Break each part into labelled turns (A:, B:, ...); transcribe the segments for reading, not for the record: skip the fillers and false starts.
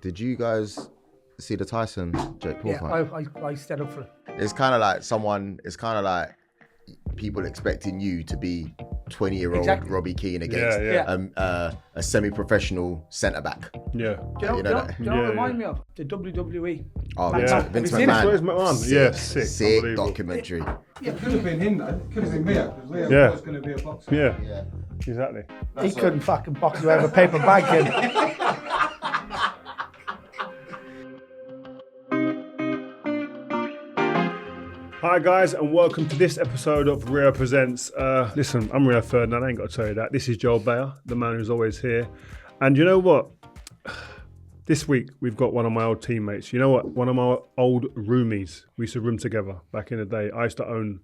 A: Did you guys see the Tyson Jake Paul fight?
B: I stayed up for it.
A: It's kind of like people expecting you to be 20-year-old
B: Exactly.
A: Robbie Keane against a semi-professional centre-back.
C: Yeah.
B: Do you know what it reminded me of? The WWE.
A: Oh,
C: Yeah.
A: Vince
B: Have you seen it?
A: McMahon.
C: Yeah, sick.
A: Sick
C: Unbelievable.
A: documentary.
D: It could have been him, though. It could have been Beya, because Beya was going to be a boxer.
C: Yeah, exactly.
B: He couldn't fucking box away with a paper bag, kid.
C: Hi guys, and welcome to this episode of Rio Presents. Listen, I'm Rio Ferdinand, I ain't got to tell you that. This is Joel Beya, the man who's always here. And you know what? This week we've got one of my old teammates. You know what? One of my old roomies. We used to room together back in the day. I used to own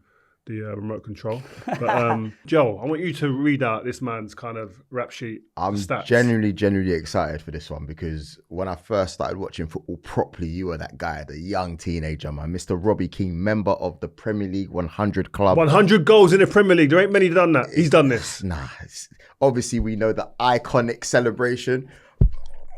C: the remote control. But Joel, I want you to read out this man's kind of rap sheet.
A: I'm
C: stats.
A: genuinely excited for this one because when I first started watching football properly, you were that guy, the young teenager, man. Mr. Robbie Keane, member of the Premier League 100 club.
C: 100 goals in the Premier League. There ain't many done that. He's done this.
A: Nah, obviously we know the iconic celebration.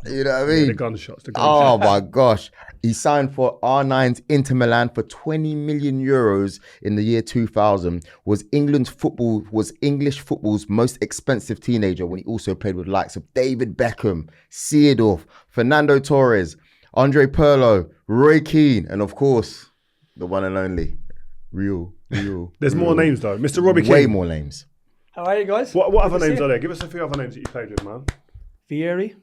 A: You know what I mean?
C: Yeah, the gunshots.
A: Oh my gosh. He signed for R9's Inter Milan for 20 million euros in the year 2000. Was English football's most expensive teenager when he also played with the likes of David Beckham, Seedorf, Fernando Torres, Andre Pirlo, Roy Keane, and of course, the one and only Real.
C: There's more names though. Mr. Robbie Keane.
A: Way more names.
B: How are you guys?
C: What other names are there? Give us a few other names that you played with, man.
B: Vieri,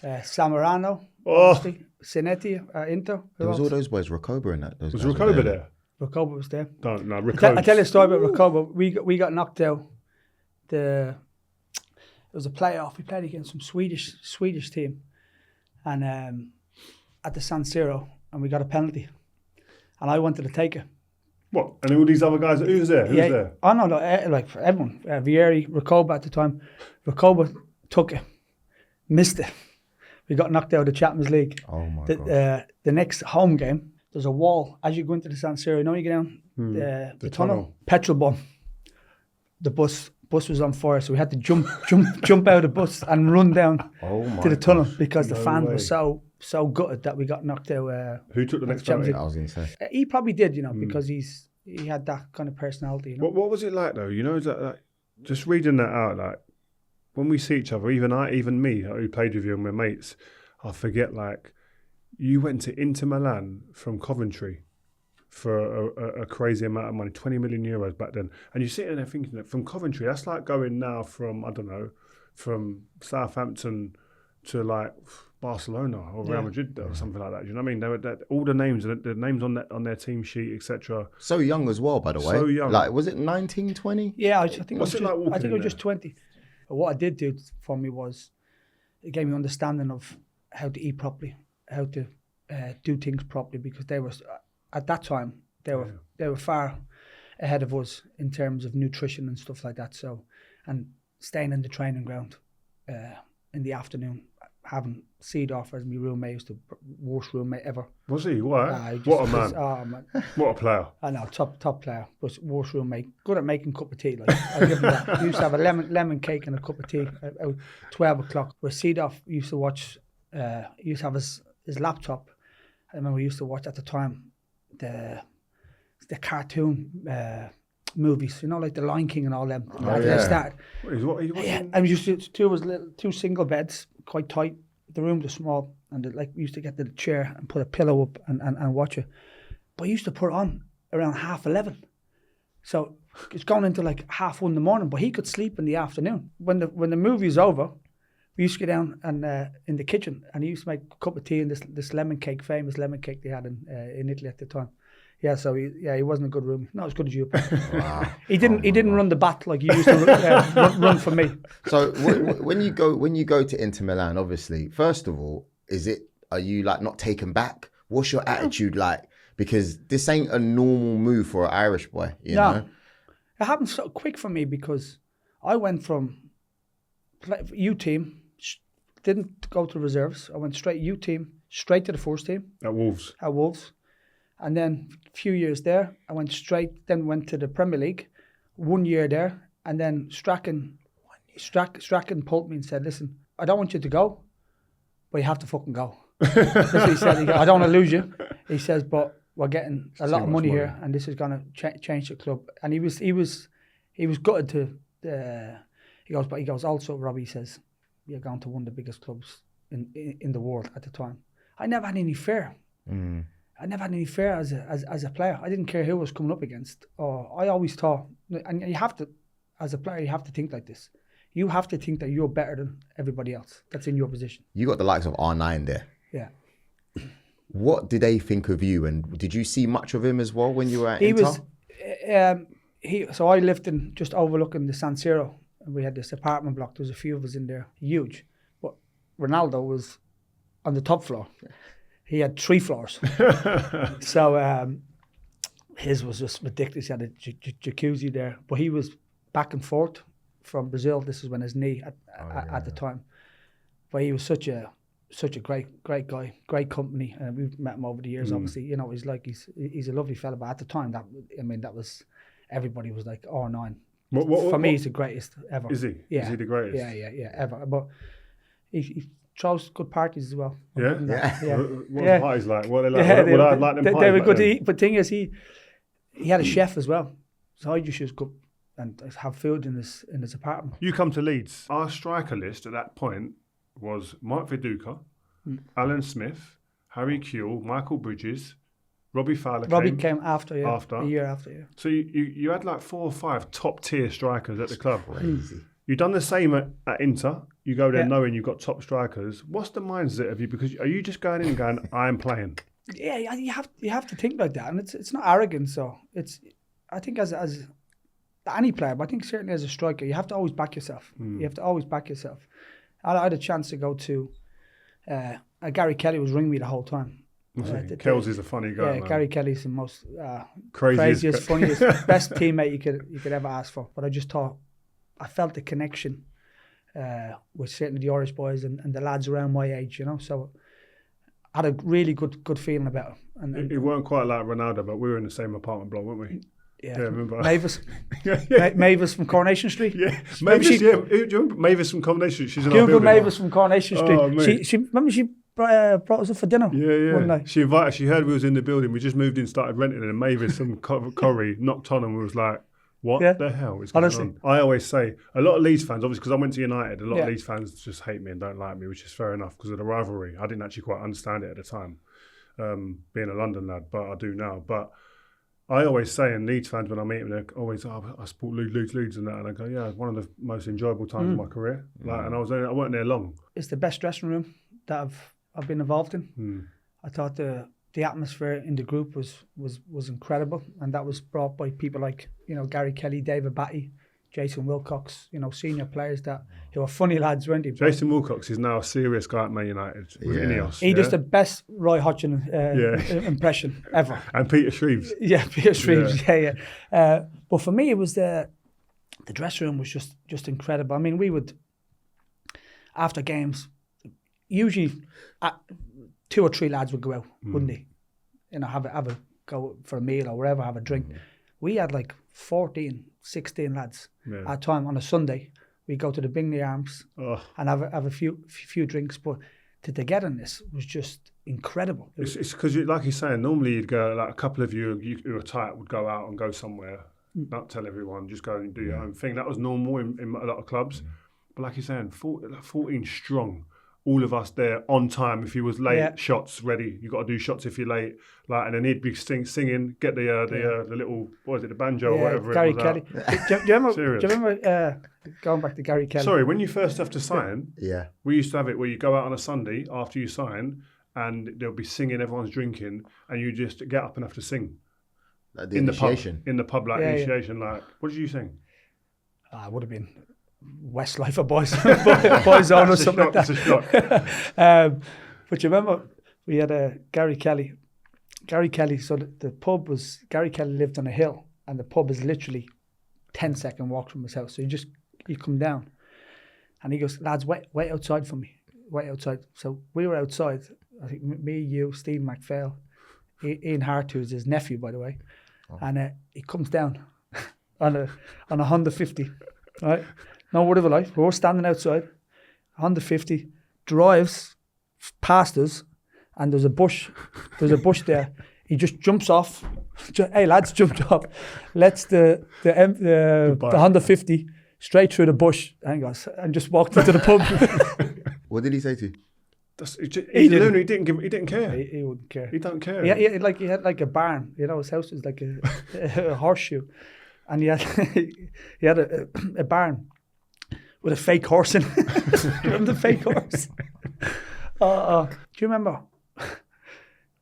B: Samarano,
C: Oh.
B: Sinetti, Inter.
A: There was all those boys, Rakoba in that. Those
C: Was
A: guys were
C: Rakoba there?
B: Rakoba was there.
C: No,
B: I
C: Rakoba.
B: tell you a story about Rakoba. We got knocked out. It was a playoff. We played against some Swedish team, and at the San Siro, and we got a penalty, and I wanted to take it.
C: What? And all these other guys, who's there? Who's there?
B: Oh no, like for everyone. Vieri, Rakoba at the time. Rakoba took it, missed it. We got knocked out of the Champions League.
A: Oh my God.
B: The next home game, there's a wall as you go into the San Siro. You know, you get down the tunnel, petrol bomb. The bus was on fire, so we had to jump out of the bus and run down to the tunnel because the fan was so gutted that we got knocked out.
C: Who took the next penalty?
A: I was going to say.
B: He probably did, because he had that kind of personality. You know?
C: What was it like though? You know, is that like just reading that out, like when we see each other, even me, who played with you and we're mates, I forget like you went to Inter Milan from Coventry for a crazy amount of money, 20 million euros back then, and you sit there thinking that from Coventry, that's like going now from from Southampton to like Barcelona or Real Madrid or something like that. You know what I mean? They were all the names on their team sheet, etc.
A: So young as well, by the way.
C: So young.
A: Like, was it 19, 20?
B: Yeah, I think
C: What's it like walking
B: I think
C: in
B: it was
C: there?
B: just 20. But what I did do for me was it gave me understanding of how to eat properly, how to do things properly, because they were at that time they were far ahead of us in terms of nutrition and stuff like that. So, and staying in the training ground in the afternoon, having Seedorf as my roommate, was the worst roommate ever.
C: Was he? What? What a man! What a player!
B: I know, top player, but worst roommate. Good at making cup of tea. Like I'll give him that. He used to have a lemon cake and a cup of tea at 12 o'clock. Where Seedorf used to watch. He used to have his laptop. I remember we used to watch at the time the cartoon movies, like the Lion King and all them. They started.
C: What are you watching?
B: Yeah, and we used to two single beds, quite tight. The rooms were small, and we used to get to the chair and put a pillow up and watch it. But I used to put it on around 11:30. So it's going into like 1:30 in the morning. But he could sleep in the afternoon. When the movie's over, we used to go down and in the kitchen, and he used to make a cup of tea and this lemon cake, famous lemon cake they had in Italy at the time. Yeah, so he wasn't a good roomie. Not as good as you. Wow. He didn't run the bat like you used to run for me.
A: So when you go to Inter Milan, obviously, first of all, are you like not taken back? What's your attitude like? Because this ain't a normal move for an Irish boy, you know?
B: It happened so quick for me because I went from U team, didn't go to reserves. I went straight U team, straight to the first team.
C: At Wolves.
B: And then a few years there, I went went to the Premier League, 1 year there, and then Strachan pulled me and said, listen, I don't want you to go. but you have to fucking go. That's what he said. He goes, I don't want to lose you. He says, but we're getting a lot of money here, and this is going to change the club. And he was gutted to. He goes. Also, Robbie says, you're going to one of the biggest clubs in the world at the time. I never had any fear. I never had any fear as a player. I didn't care who I was coming up against. I always thought, and you have to, as a player, you have to think like this. You have to think that you're better than everybody else that's in your position. You
A: got the likes of R9 there.
B: Yeah.
A: What did they think of you, and did you see much of him as well when you were at Inter?
B: So I lived in just overlooking the San Siro, and we had this apartment block. There was a few of us in there, huge. But Ronaldo was on the top floor. He had 3 floors. So his was just ridiculous. He had a jacuzzi there, but he was back and forth from Brazil. This is when his knee at the time. But he was such a great guy, great company, and we've met him over the years. Obviously, you know, he's a lovely fella. But at the time, that was everybody was like R9. For me, he's the greatest ever.
C: Is he?
B: Yeah.
C: Is he the greatest?
B: Yeah, ever. But he throws good parties as well.
C: Yeah. What are parties like? What are they like?
B: Yeah,
C: Would I like them parties?
B: They were good to eat. But the thing is, he had a chef as well, so I just used to go and have food in his apartment.
C: You come to Leeds. Our striker list at that point was Mark Viduka, Alan Smith, Harry Kewell, Michael Bridges, Robbie Fowler.
B: Robbie came after, a year after, yeah.
C: So you had like 4 or 5 top tier strikers at the club.
A: Crazy.
C: You've done the same at Inter. You go there knowing you've got top strikers. What's the mindset of you? Because are you just going in and going, I'm playing?
B: Yeah, you have to think like that, and it's not arrogant. So I think as any player, but I think certainly as a striker, you have to always back yourself. You have to always back yourself. I had a chance to go to Gary Kelly was ringing me the whole time.
C: Kelsey's a funny guy.
B: Yeah,
C: man.
B: Gary Kelly's the most craziest, funniest, best teammate you could ever ask for. But I just thought I felt the connection with certainly the Irish boys and the lads around my age, you know. So I had a really good feeling about it. And
C: it weren't quite like Ronaldo, but we were in the same apartment block, weren't we?
B: Yeah,
C: remember
B: Mavis from Coronation Street.
C: Yeah, Mavis. Do you remember Mavis from Coronation Street? She's in our
B: Google
C: building.
B: Mavis from Coronation Street.
C: Oh,
B: she remember she brought us up for dinner.
C: Yeah.
B: One night.
C: She heard we was in the building. We just moved in, started renting it, and Mavis from Corrie knocked on, and we was like, "What the hell is going on?" I always say a lot of Leeds fans, obviously, because I went to United. A lot of Leeds fans just hate me and don't like me, which is fair enough because of the rivalry. I didn't actually quite understand it at the time, being a London lad, but I do now. But I always say, and Leeds fans, when I meet them, they're always, I support Leeds and that. And I go, yeah, it's one of the most enjoyable times of my career. And I weren't there long.
B: It's the best dressing room that I've been involved in. I thought the atmosphere in the group was incredible. And that was brought by people like, you know, Gary Kelly, David Batty, Jason Wilcox, you know, senior players who are funny lads, weren't they?
C: Jason Wilcox is now a serious guy at Man United with Ineos.
B: He does the best Roy Hodgson impression ever.
C: And Peter Shreves.
B: Yeah, Peter Shreves, yeah. But for me, it was the dressing room was just incredible. I mean, we would, after games, usually 2 or 3 lads would go out, wouldn't they? You know, have a go for a meal or wherever, have a drink. We had like 14, 16 lads at a time on a Sunday. We go to the Bingley Arms and have a few drinks, but the togetherness was just incredible.
C: It's because, like you're saying, normally you'd go, like a couple of you who are tight would go out and go somewhere, not tell everyone, just go and do your own thing. That was normal in a lot of clubs. But like you're saying, 14 strong. All of us there on time. If you was late, shots ready. You got to do shots if you're late. Like, and then he'd be singing, get the little, what is it, the banjo or whatever.
B: Gary
C: it was
B: Kelly. Do you remember going back to Gary Kelly?
C: Sorry, when you first have to sign, we used to have it where you go out on a Sunday after you sign, and they'll be singing, everyone's drinking, and you just get up and have to sing.
A: Like the initiation.
C: In the pub, like initiation. Like, what did you sing?
B: I would have been Westlife or Boyzone or something like that.
C: It's a shock.
B: But you remember we had a Gary Kelly. So the pub was, Gary Kelly lived on a hill, and the pub is literally 10-second walk from his house. So you come down, and he goes, lads, wait outside for me. Wait outside. So we were outside. I think me, you, Steve McPhail, Ian Hart, who's his nephew, by the way, and he comes down on a Honda 50, right? No word of a lie. We're all standing outside. Honda 50 drives past us, and there's a bush there. He just jumps off. Hey lads, jumped off. Lets the Honda 50 straight through the bush and just walked into the pub.
A: What did he say to you?
C: He didn't care.
B: He wouldn't care.
C: He don't care.
B: Yeah, he had like a barn. You know, his house was like a horseshoe, and he had a barn with a fake horse in it. Remember the fake horse? Do you remember?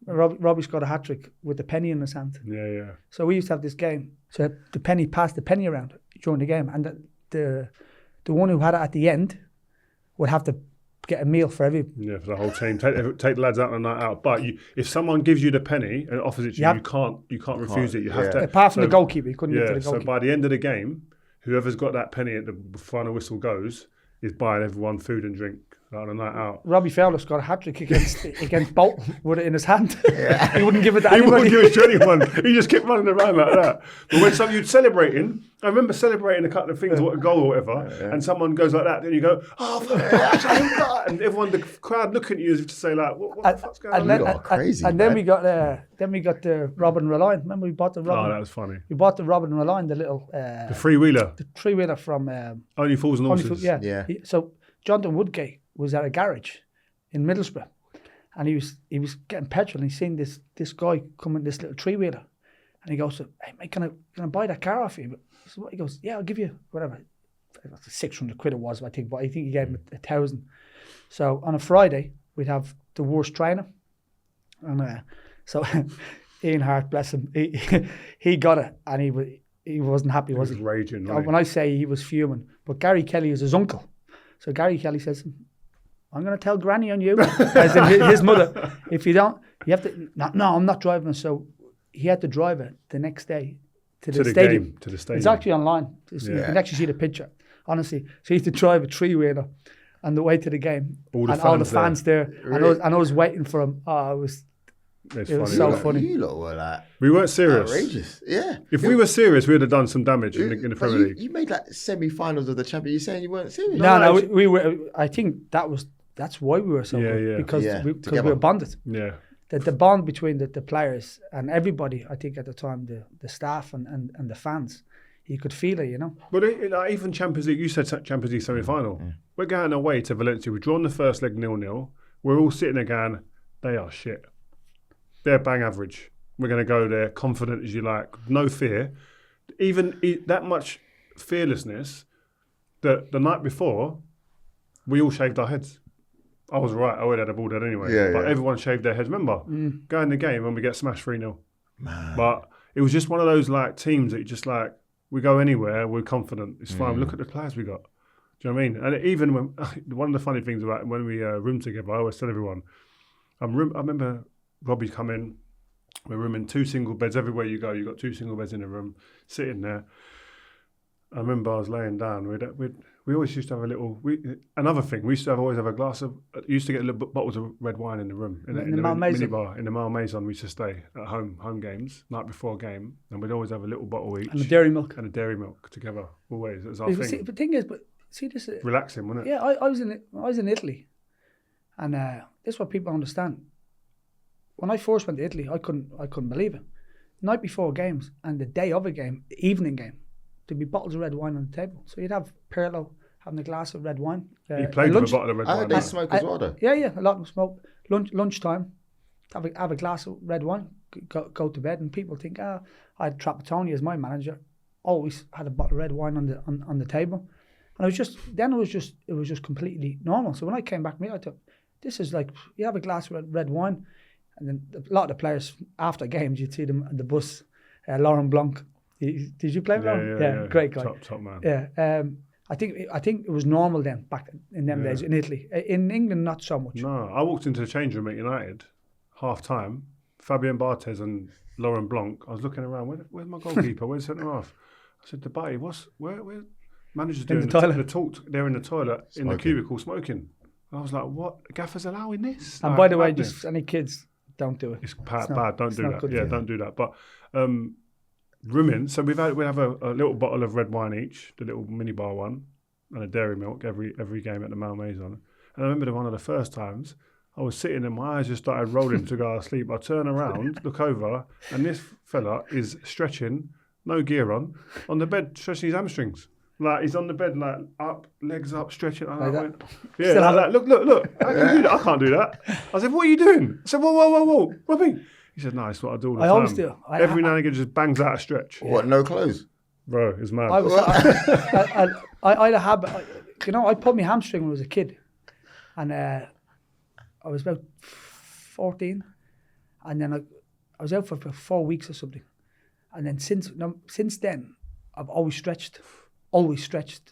B: Robbie scored a hat-trick with the penny in his hand.
C: Yeah.
B: So we used to have this game. So the penny passed the penny around during the game, and the one who had it at the end would have to get a meal for every...
C: Yeah, for the whole team. Take the lads out on a night out. But if someone gives you the penny and offers it to you, you can't refuse it. You have to...
B: Apart from the goalkeeper, you couldn't get to the goalkeeper.
C: So by the end of the game, whoever's got that penny at the final whistle goes is buying everyone food and drink on a night out.
B: Robbie Fowler scored a hat-trick against Bolton with it in his hand. He wouldn't give it to anybody.
C: He wouldn't give it to anyone. He just kept running around like that. But when you'd celebrating, I remember celebrating a couple of things, what a goal or whatever, and someone goes like that, then you go, oh, for fuck's sake, and everyone, the crowd looking at you as if to say like, what the fuck's going on?
A: Crazy.
B: And then we got the Robin Reline. Remember we bought the Robin?
C: Oh, that was funny.
B: We bought the Robin Reline, the little...
C: the three-wheeler.
B: The three-wheeler from...
C: Only Fools and Horses.
B: Yeah. So Jonathan Woodgate was at a garage in Middlesbrough, and he was getting petrol, and he seen this guy coming, this little three-wheeler, and he goes, hey mate, can I buy that car off you? So he goes, yeah, I'll give you whatever, 600 quid it was, I think, but I think he gave him 1,000. So on a Friday we'd have the worst trainer, and so Ian Hart, bless him, he got it, and he wasn't happy, was he?
C: He was raging, right?
B: When I say he was fuming, but Gary Kelly is his uncle, so Gary Kelly says, I'm going to tell Granny on you, as in his mother. If you don't, you have to. No, I'm not driving. So he had to drive it the next day to the stadium.
C: To the stadium.
B: It's actually online. You can actually see the picture. Honestly, so he had to drive a three-wheeler on the way to the game, all the fans there. Really? And I was waiting for him. Oh, it was so funny.
A: You lot were like,
C: we weren't serious.
A: Outrageous. Yeah.
C: If we were serious, we would have done some damage in the Premier League.
A: You made like semi-finals of the Champions. You're saying you weren't serious?
B: No, we were. I think that's why we were so good, because we were bonded.
C: Yeah.
B: The bond between the players and everybody, I think at the time, the staff and the fans, you could feel it, you know.
C: But even Champions League, you said Champions League semi-final. Mm. We're going away to Valencia. We've drawn the first leg 0-0. We're all sitting there going, they are shit. They're bang average. We're going to go there confident as you like, no fear. Even that much fearlessness that the night before, we all shaved our heads. I was right. Owen had a ball dead anyway. But everyone shaved their heads. Remember, going the game when we get smashed 3-0. But it was just one of those like teams that you just like, we go anywhere, we're confident. It's fine. Look at the players we got. Do you know what I mean? And even when one of the funny things about when we room together, I always tell everyone, I remember Robbie come in, we're rooming 2 single beds everywhere you go. You got 2 single beds in a room, sitting there. I remember I was laying down. We always used to have a little. Another thing, we used to always have a glass of. Used to get little bottles of red wine in the room in the minibar in the Malmaison. We used to stay at home games night before a game, and we'd always have a little bottle each
B: and a dairy milk
C: together. Always, it was our thing.
B: See, the thing is, but see this.
C: Relaxing, wasn't it?
B: Yeah, I was in Italy, and this is what people understand. When I first went to Italy, I couldn't believe it. Night before games and the day of a game, evening game, there'd be bottles of red wine on the table. So you'd have Pirlo having a glass of red wine.
C: He played with a bottle of red wine.
A: They smoke as well, though.
B: Yeah, a lot of them smoke. Lunchtime, have a glass of red wine, go to bed, and people think, I had Trapattoni as my manager. Always had a bottle of red wine on the table, and it was just completely normal. So when I came back, I thought, this is like, you have a glass of red wine, and then a lot of the players after games, you'd see them on the bus. Laurent Blanc. Did you play with him? Yeah, great guy.
C: Top man.
B: Yeah, I think it was normal then back in them days in Italy. In England, not so much.
C: No, I walked into the change room at United, half time. Fabian Barthez and Laurent Blanc. I was looking around. Where's my goalkeeper? Where's centre half? I said, Debate, where managers doing
B: the toilet?
C: They're in the toilet smoking. In the cubicle smoking. I was like, what? Gaffer's allowing this?
B: And by the way, just any kids, don't do it.
C: It's bad. Don't do that. Yeah, don't do that. But. Rooming, so we have a little bottle of red wine each, the little minibar one, and a dairy milk every game at the Malmaison. And I remember one of the first times, I was sitting and my eyes just started rolling to go to sleep. I turn around, look over, and this fella is stretching, no gear on the bed, stretching his hamstrings. Like, he's on the bed, like, up, legs up, stretching. And
B: Like
C: I
B: that?
C: went, yeah, like that. Look. I can do that. I can't do that. I said, what are you doing? I said, whoa, Robbie. He said, no, it's what I do all the time.
B: I always do.
C: Every now and again, just bangs out a stretch.
A: What, no clothes?
C: Bro, it's mad.
B: I had a habit. I pulled my hamstring when I was a kid, and I was about 14, and then I was out for 4 weeks or something, and then since then I've always stretched.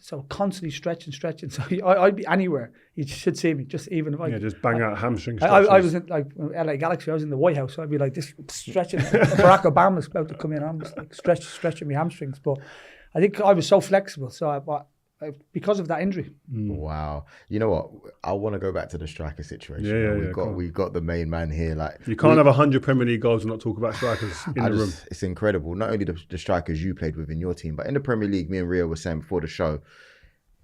B: So constantly stretching. So I'd be anywhere. You should see me, just even if I...
C: Yeah, just bang out hamstring
B: I
C: stretches.
B: was in, like, LA Galaxy, I was in the White House, so I'd be like this, stretching. Barack Obama's about to come in, I'm just like stretching my hamstrings. But I think I was so flexible, so because of that injury.
A: Wow. You know what? I want to go back to the striker situation.
C: Yeah,
A: We've got the main man here. Like,
C: you can't have 100 Premier League goals and not talk about strikers in the room.
A: It's incredible. Not only the strikers you played with in your team, but in the Premier League, me and Ria were saying before the show,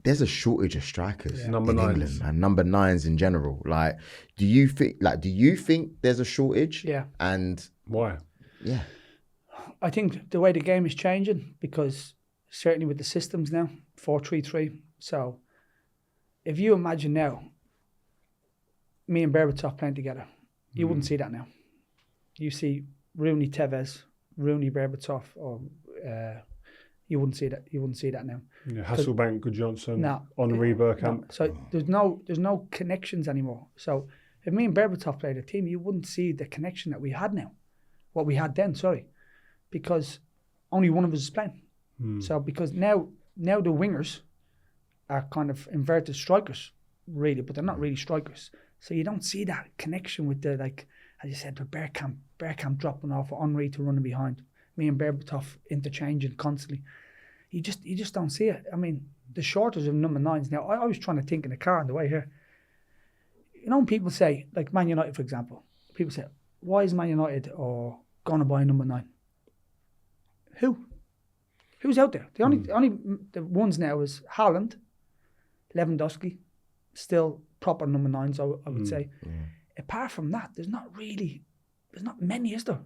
A: there's a shortage of strikers in England, and number 9s in general. Like, do you think there's a shortage?
B: Yeah.
A: And
C: why?
A: Yeah.
B: I think the way the game is changing, because certainly with the systems now, 4-3-3. So if you imagine now, me and Berbatov playing together, you wouldn't see that now. You see Rooney, Tevez, Rooney, Berbatov, or you wouldn't see that. You wouldn't see that now.
C: Yeah, Hasselbank, Goodjohnson,
B: No,
C: Henri, Bergkamp.
B: No. So there's no connections anymore. So if me and Berbatov played a team, you wouldn't see the connection that we had now. What we had then, because only one of us is playing. So because now the wingers are kind of inverted strikers, really, but they're not really strikers. So you don't see that connection with the, like, as you said, with Bergkamp dropping off, or Henri to running behind, me and Berbatov interchanging constantly. You just don't see it. I mean, the shortage of number 9s now. I was trying to think in the car on the way here. You know, when people say, like Man United, for example, people say, why is Man United going to buy a number 9? Who's out there? The only the ones now is Haaland, Lewandowski, still proper number 9s, I would say. Yeah. Apart from that, there's not many, is there?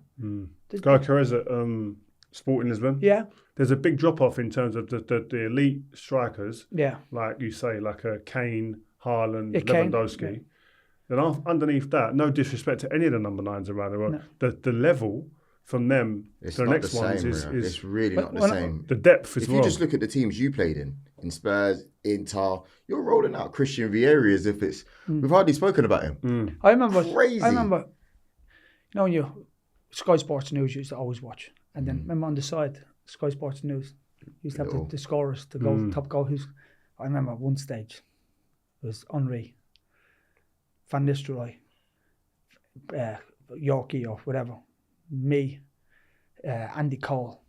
C: Gyökeres at Sporting Lisbon.
B: Yeah.
C: There's a big drop off in terms of the elite strikers.
B: Yeah.
C: Like you say, like a Kane, Haaland,
B: Kane,
C: Lewandowski. Then underneath that, no disrespect to any of the number 9s around the world, the level from them to the next ones is
A: it's really not the same.
C: The depth as well.
A: If you just look at the teams you played in Spurs, Inter, you're rolling out Christian Vieri as if it's we've hardly spoken about him.
B: I remember, when Sky Sports News used to always watch, and then remember on the side, Sky Sports News used to have the scorers, the goal, top goal. I remember at one stage it was Henri, Van Nistelrooy, Yorkie or whatever. Me, Andy Cole,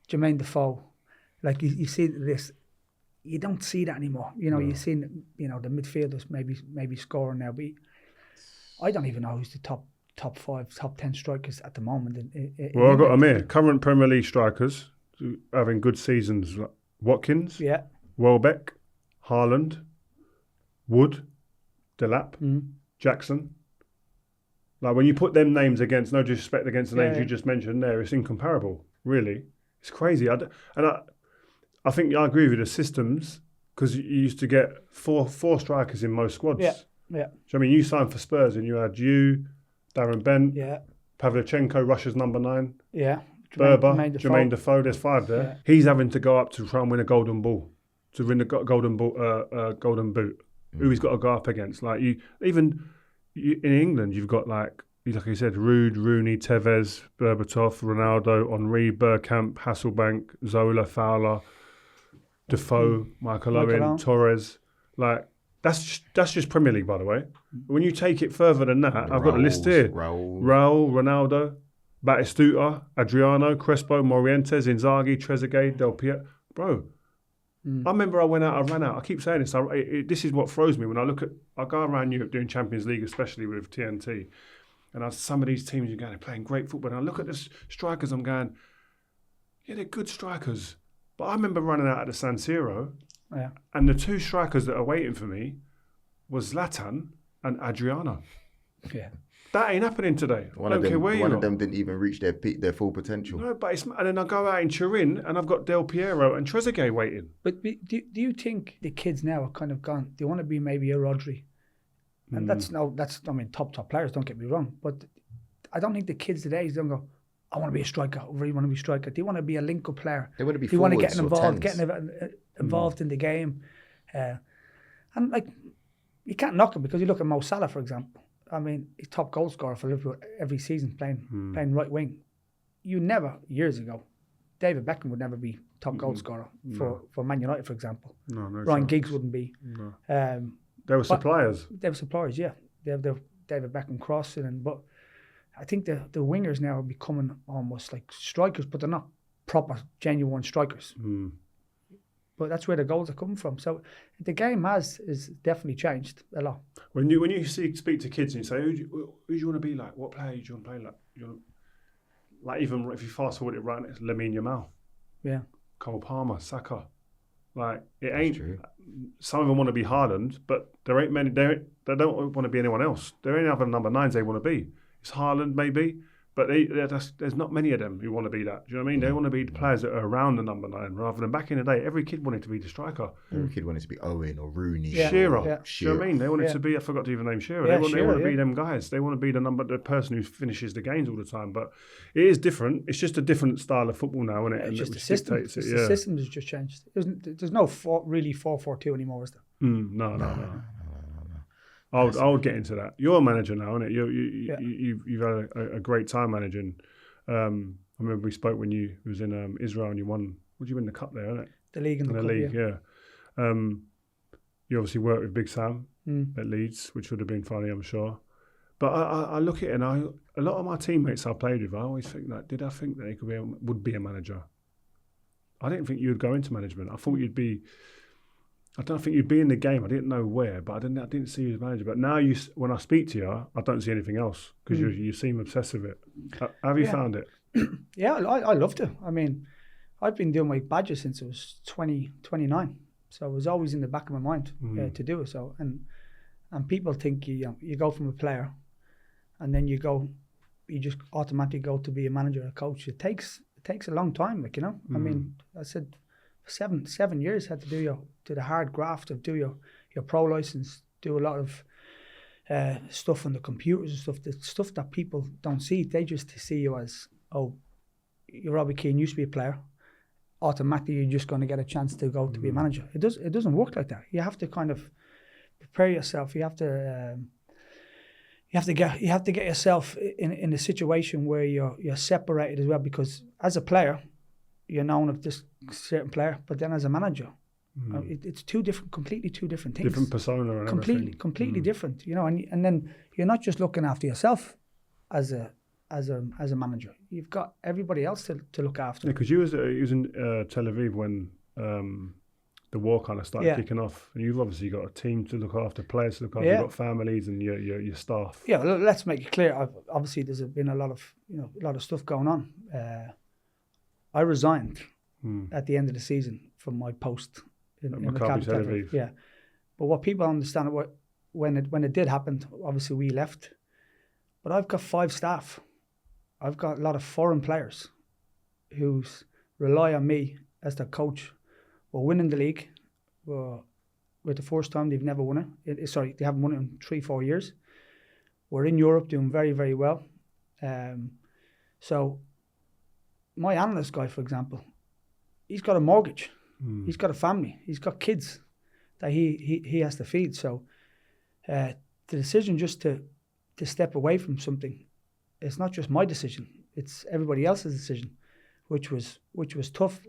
B: Jermaine Defoe, like you see this, you don't see that anymore. You see, the midfielders maybe scoring now, but I don't even know who's the top 5, top 10 strikers at the moment.
C: Well, I've got them here. Current Premier League strikers having good seasons: Watkins, Welbeck, Haaland, Wood, Delap, Jackson. Like, when you put them names against, no disrespect against the names you just mentioned there, it's incomparable, really. It's crazy. I think I agree with the systems, because you used to get four strikers in most squads.
B: Yeah.
C: So, I mean, you signed for Spurs and you had Darren Bent, Pavlyuchenko, Russia's number 9, Jermaine Defoe, there's 5 there. Yeah. He's having to go up to try and win a golden ball, to win the golden boot. Who he's got to go up against. Like, in England, you've got, like you said, Rude, Rooney, Tevez, Berbatov, Ronaldo, Henri, Bergkamp, Hasselbank, Zola, Fowler, Defoe, Michael Owen, Torres. Like, that's just Premier League, by the way. When you take it further than that, I've got a list here. Raul, Ronaldo, Batistuta, Adriano, Crespo, Morientes, Inzaghi, Trezeguet, Del Piero. Bro, I remember I ran out. I keep saying this. This is what throws me when I go around Europe doing Champions League, especially with TNT. And some of these teams, you're going, they're playing great football. And I look at the strikers, I'm going, yeah, they're good strikers. But I remember running out at the San Siro, and the 2 strikers that are waiting for me was Zlatan and Adriano.
B: Yeah.
C: That ain't happening today.
A: One
C: I
A: of
C: don't care
A: them,
C: where you
A: one
C: are.
A: of them didn't even reach their peak, their full potential.
C: No, but and then I go out in Turin and I've got Del Piero and Trezeguet waiting.
B: But do you think the kids now are kind of gone? They want to be maybe a Rodri, and that's I mean top players. Don't get me wrong, but I don't think the kids today don't go, I want to be a striker. I really want to be a striker. They want to be a link-up player.
A: They want to be
B: They want to get
A: forwards or
B: involved,
A: tens.
B: involved in the game, and like you can't knock him because you look at Mo Salah, for example. I mean, he's top goal scorer for Liverpool every season playing right wing. You never, years ago, David Beckham would never be top goal scorer for Man United, for example.
C: No,
B: Ryan Giggs wouldn't be.
C: No.
B: They
C: were suppliers.
B: They were suppliers, yeah. They have the David Beckham crossing, but I think the wingers now are becoming almost like strikers, but they're not proper, genuine strikers. But that's where the goals are coming from. So the game is definitely changed a lot.
C: When you speak to kids and you say, who do you want to be like? What player do you want to play like? Like even if you fast forward it right, it's Lamine Yamal.
B: Yeah.
C: Cole Palmer, Saka. Like it ain't.
A: True.
C: Some of them want to be Haaland, but there ain't many. They don't want to be anyone else. There ain't other number 9s they want to be. It's Haaland maybe, but there's not many of them who want to be that. Do you know what I mean? They want to be the players that are around the number 9 rather than back in the day. Every kid wanted to be the striker.
A: Every kid wanted to be Owen or Rooney.
B: Yeah.
C: Shearer.
B: Yeah.
C: Do you know what I mean? They wanted to be. I forgot to even name Shearer. They want to be them guys. They want to be the person who finishes the games all the time. But it is different. It's just a different style of football now, isn't it?
B: It's
C: and
B: just
C: it
B: the system.
C: dictates it,
B: The system has just changed. There's no really 4-4-2 anymore, is there?
C: No. I would get into that. You're a manager now, isn't it? You've had a great time managing. I remember we spoke when you was in Israel and you won. Would you win the cup there, isn't it?
B: The league and the cup,
C: league, yeah. You obviously worked with Big Sam at Leeds, which would have been funny, I'm sure. But I look at it and a lot of my teammates I played with, I always think that, did I think that they would be a manager? I didn't think you'd go into management. I thought you'd be. I don't think you'd be in the game. I didn't know where, but I didn't see you as manager. But now when I speak to you, I don't see anything else because you seem obsessed with it. How have you found it?
B: Yeah, I loved it. I mean, I've been doing my badges since I was 29, so it was always in the back of my mind to do it. So and people think you go from a player, and then you just automatically go to be a manager or a coach. It takes a long time, like, you know. I mean, I said 7 years had to do the hard graft of do your pro license, do a lot of stuff on the computers and stuff. The stuff that people don't see, they just see you as, oh, you're Robbie Keane, used to be a player. Automatically, you're just going to get a chance to go to be a manager. It doesn't work like that. You have to kind of prepare yourself. You have to get yourself in a situation where you're separated as well, because as a player, you're known of this certain player, but then as a manager, it's completely two different things.
C: Different persona and everything.
B: Completely different, you know. And then you're not just looking after yourself as a manager. You've got everybody else to look after.
C: Yeah, because you was in Tel Aviv when the war kind of started kicking off, and you've obviously got a team to look after, players to look after. You've got families and your staff.
B: Yeah, well, let's make it clear. Obviously, there's been a lot of stuff going on. I resigned at the end of the season from my post in
C: Maccabi Tel-Aviv.
B: Yeah, but what people understand, when it did happen, obviously we left. But I've got 5 staff. I've got a lot of foreign players who rely on me as their coach. We're winning the league. With the first time they've never won it. Sorry, they haven't won it in 3-4 years. We're in Europe doing very, very well. So my analyst guy, for example, he's got a mortgage. He's got a family. He's got kids that he has to feed. So the decision just to step away from something, it's not just my decision. It's everybody else's decision, which was tough.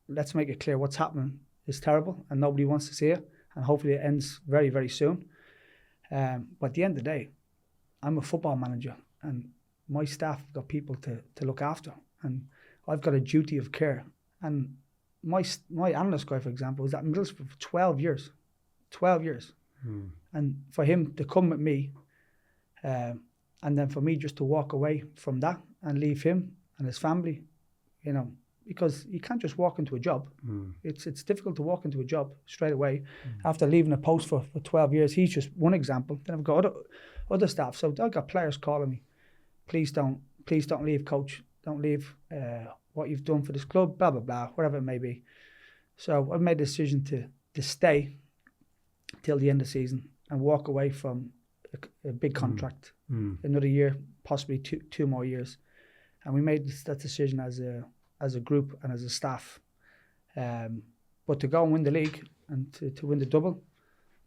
B: Let's make it clear, what's happening is terrible and nobody wants to see it. And hopefully it ends very, very soon. But at the end of the day, I'm a football manager and my staff have got people to look after. And I've got a duty of care. And my analyst guy, for example, was at Middlesbrough for 12 years. 12 years. And for him to come with me, and then for me just to walk away from that and leave him and his family, because you can't just walk into a job. It's difficult to walk into a job straight away after leaving a post for 12 years. He's just one example. Then I've got other staff. So I've got players calling me, please don't leave, coach. Don't leave what you've done for this club, blah, blah, blah, whatever it may be. So I've made the decision to stay till the end of the season and walk away from a big contract, another year, possibly two more years. And we made that decision as a group and as a staff. But to go and win the league and to win the double,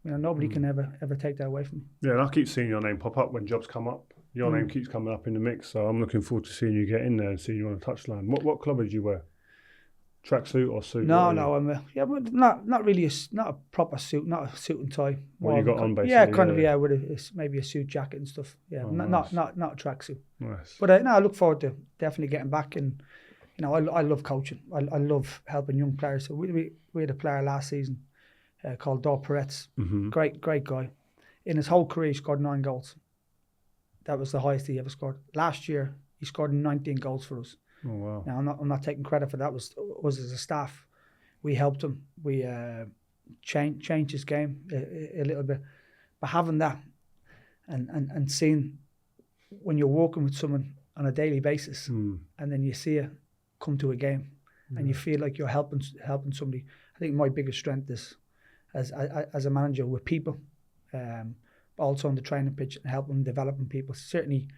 B: nobody can ever take that away from me.
C: Yeah, and I keep seeing your name pop up when jobs come up. Your name keeps coming up in the mix, so I'm looking forward to seeing you get in there and seeing you on a touchline. What club did you wear? Tracksuit or suit?
B: No, not really not a proper suit, not a suit and tie.
C: What you got on basically?
B: Yeah, kind of with maybe a suit jacket and stuff. Yeah, not a tracksuit.
C: Nice.
B: But I look forward to definitely getting back, and I love coaching. I love helping young players. So we had a player last season called Torres. Great guy. In his whole career, he scored 9 goals. That was the highest he ever scored. Last year, he scored 19 goals for us.
C: Oh wow!
B: Now I'm not taking credit for that. Was as a staff, we helped him. We changed his game a little bit. But having that, and seeing when you're walking with someone on a daily basis, and then you see it come to a game, and you feel like you're helping somebody. I think my biggest strength is as a manager with people. Also on the training pitch and helping developing people. Certainly,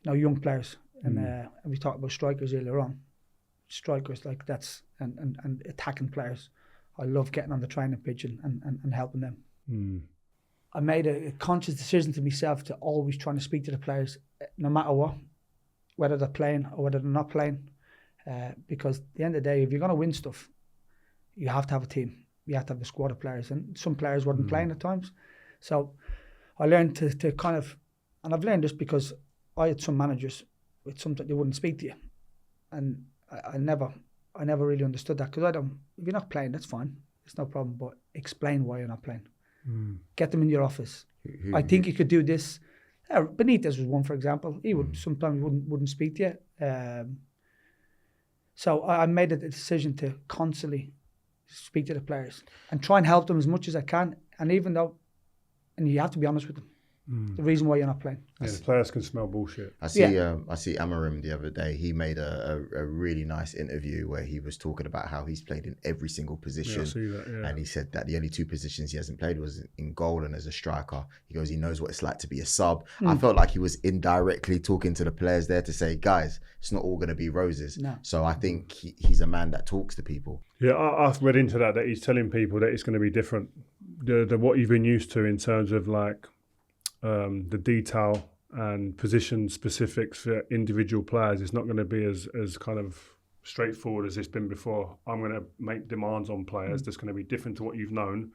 B: young players. And we talked about strikers earlier on. Strikers like that's and attacking players. I love getting on the training pitch and helping them. I made a conscious decision to myself to always trying to speak to the players, no matter what, whether they're playing or whether they're not playing. Because at the end of the day, if you're going to win stuff, you have to have a team. You have to have a squad of players. And some players weren't playing at times. So I learned to kind of, and I've learned this because I had some managers with something they wouldn't speak to you, and I never really understood that, because if you're not playing, that's fine, it's no problem, but explain why you're not playing. Get them in your office. I think you could do this. Benítez was one, for example. He would sometimes wouldn't speak to you. So I made a decision to constantly speak to the players and try and help them as much as I can, and you have to be honest with them. The reason why you're not playing.
C: Yeah, the players can smell bullshit.
A: I see Amarim the other day. He made a really nice interview where he was talking about how he's played in every single position.
C: Yeah, I see that, yeah.
A: And he said that the only 2 positions he hasn't played was in goal and as a striker. He goes, he knows what it's like to be a sub. I felt like he was indirectly talking to the players there to say, guys, it's not all going to be roses.
B: No.
A: So I think he's a man that talks to people.
C: Yeah, I've read into that he's telling people that it's going to be different. The what you've been used to in terms of like the detail and position specifics for individual players is not going to be as kind of straightforward as it's been before. I'm going to make demands on players that's going to be different to what you've known,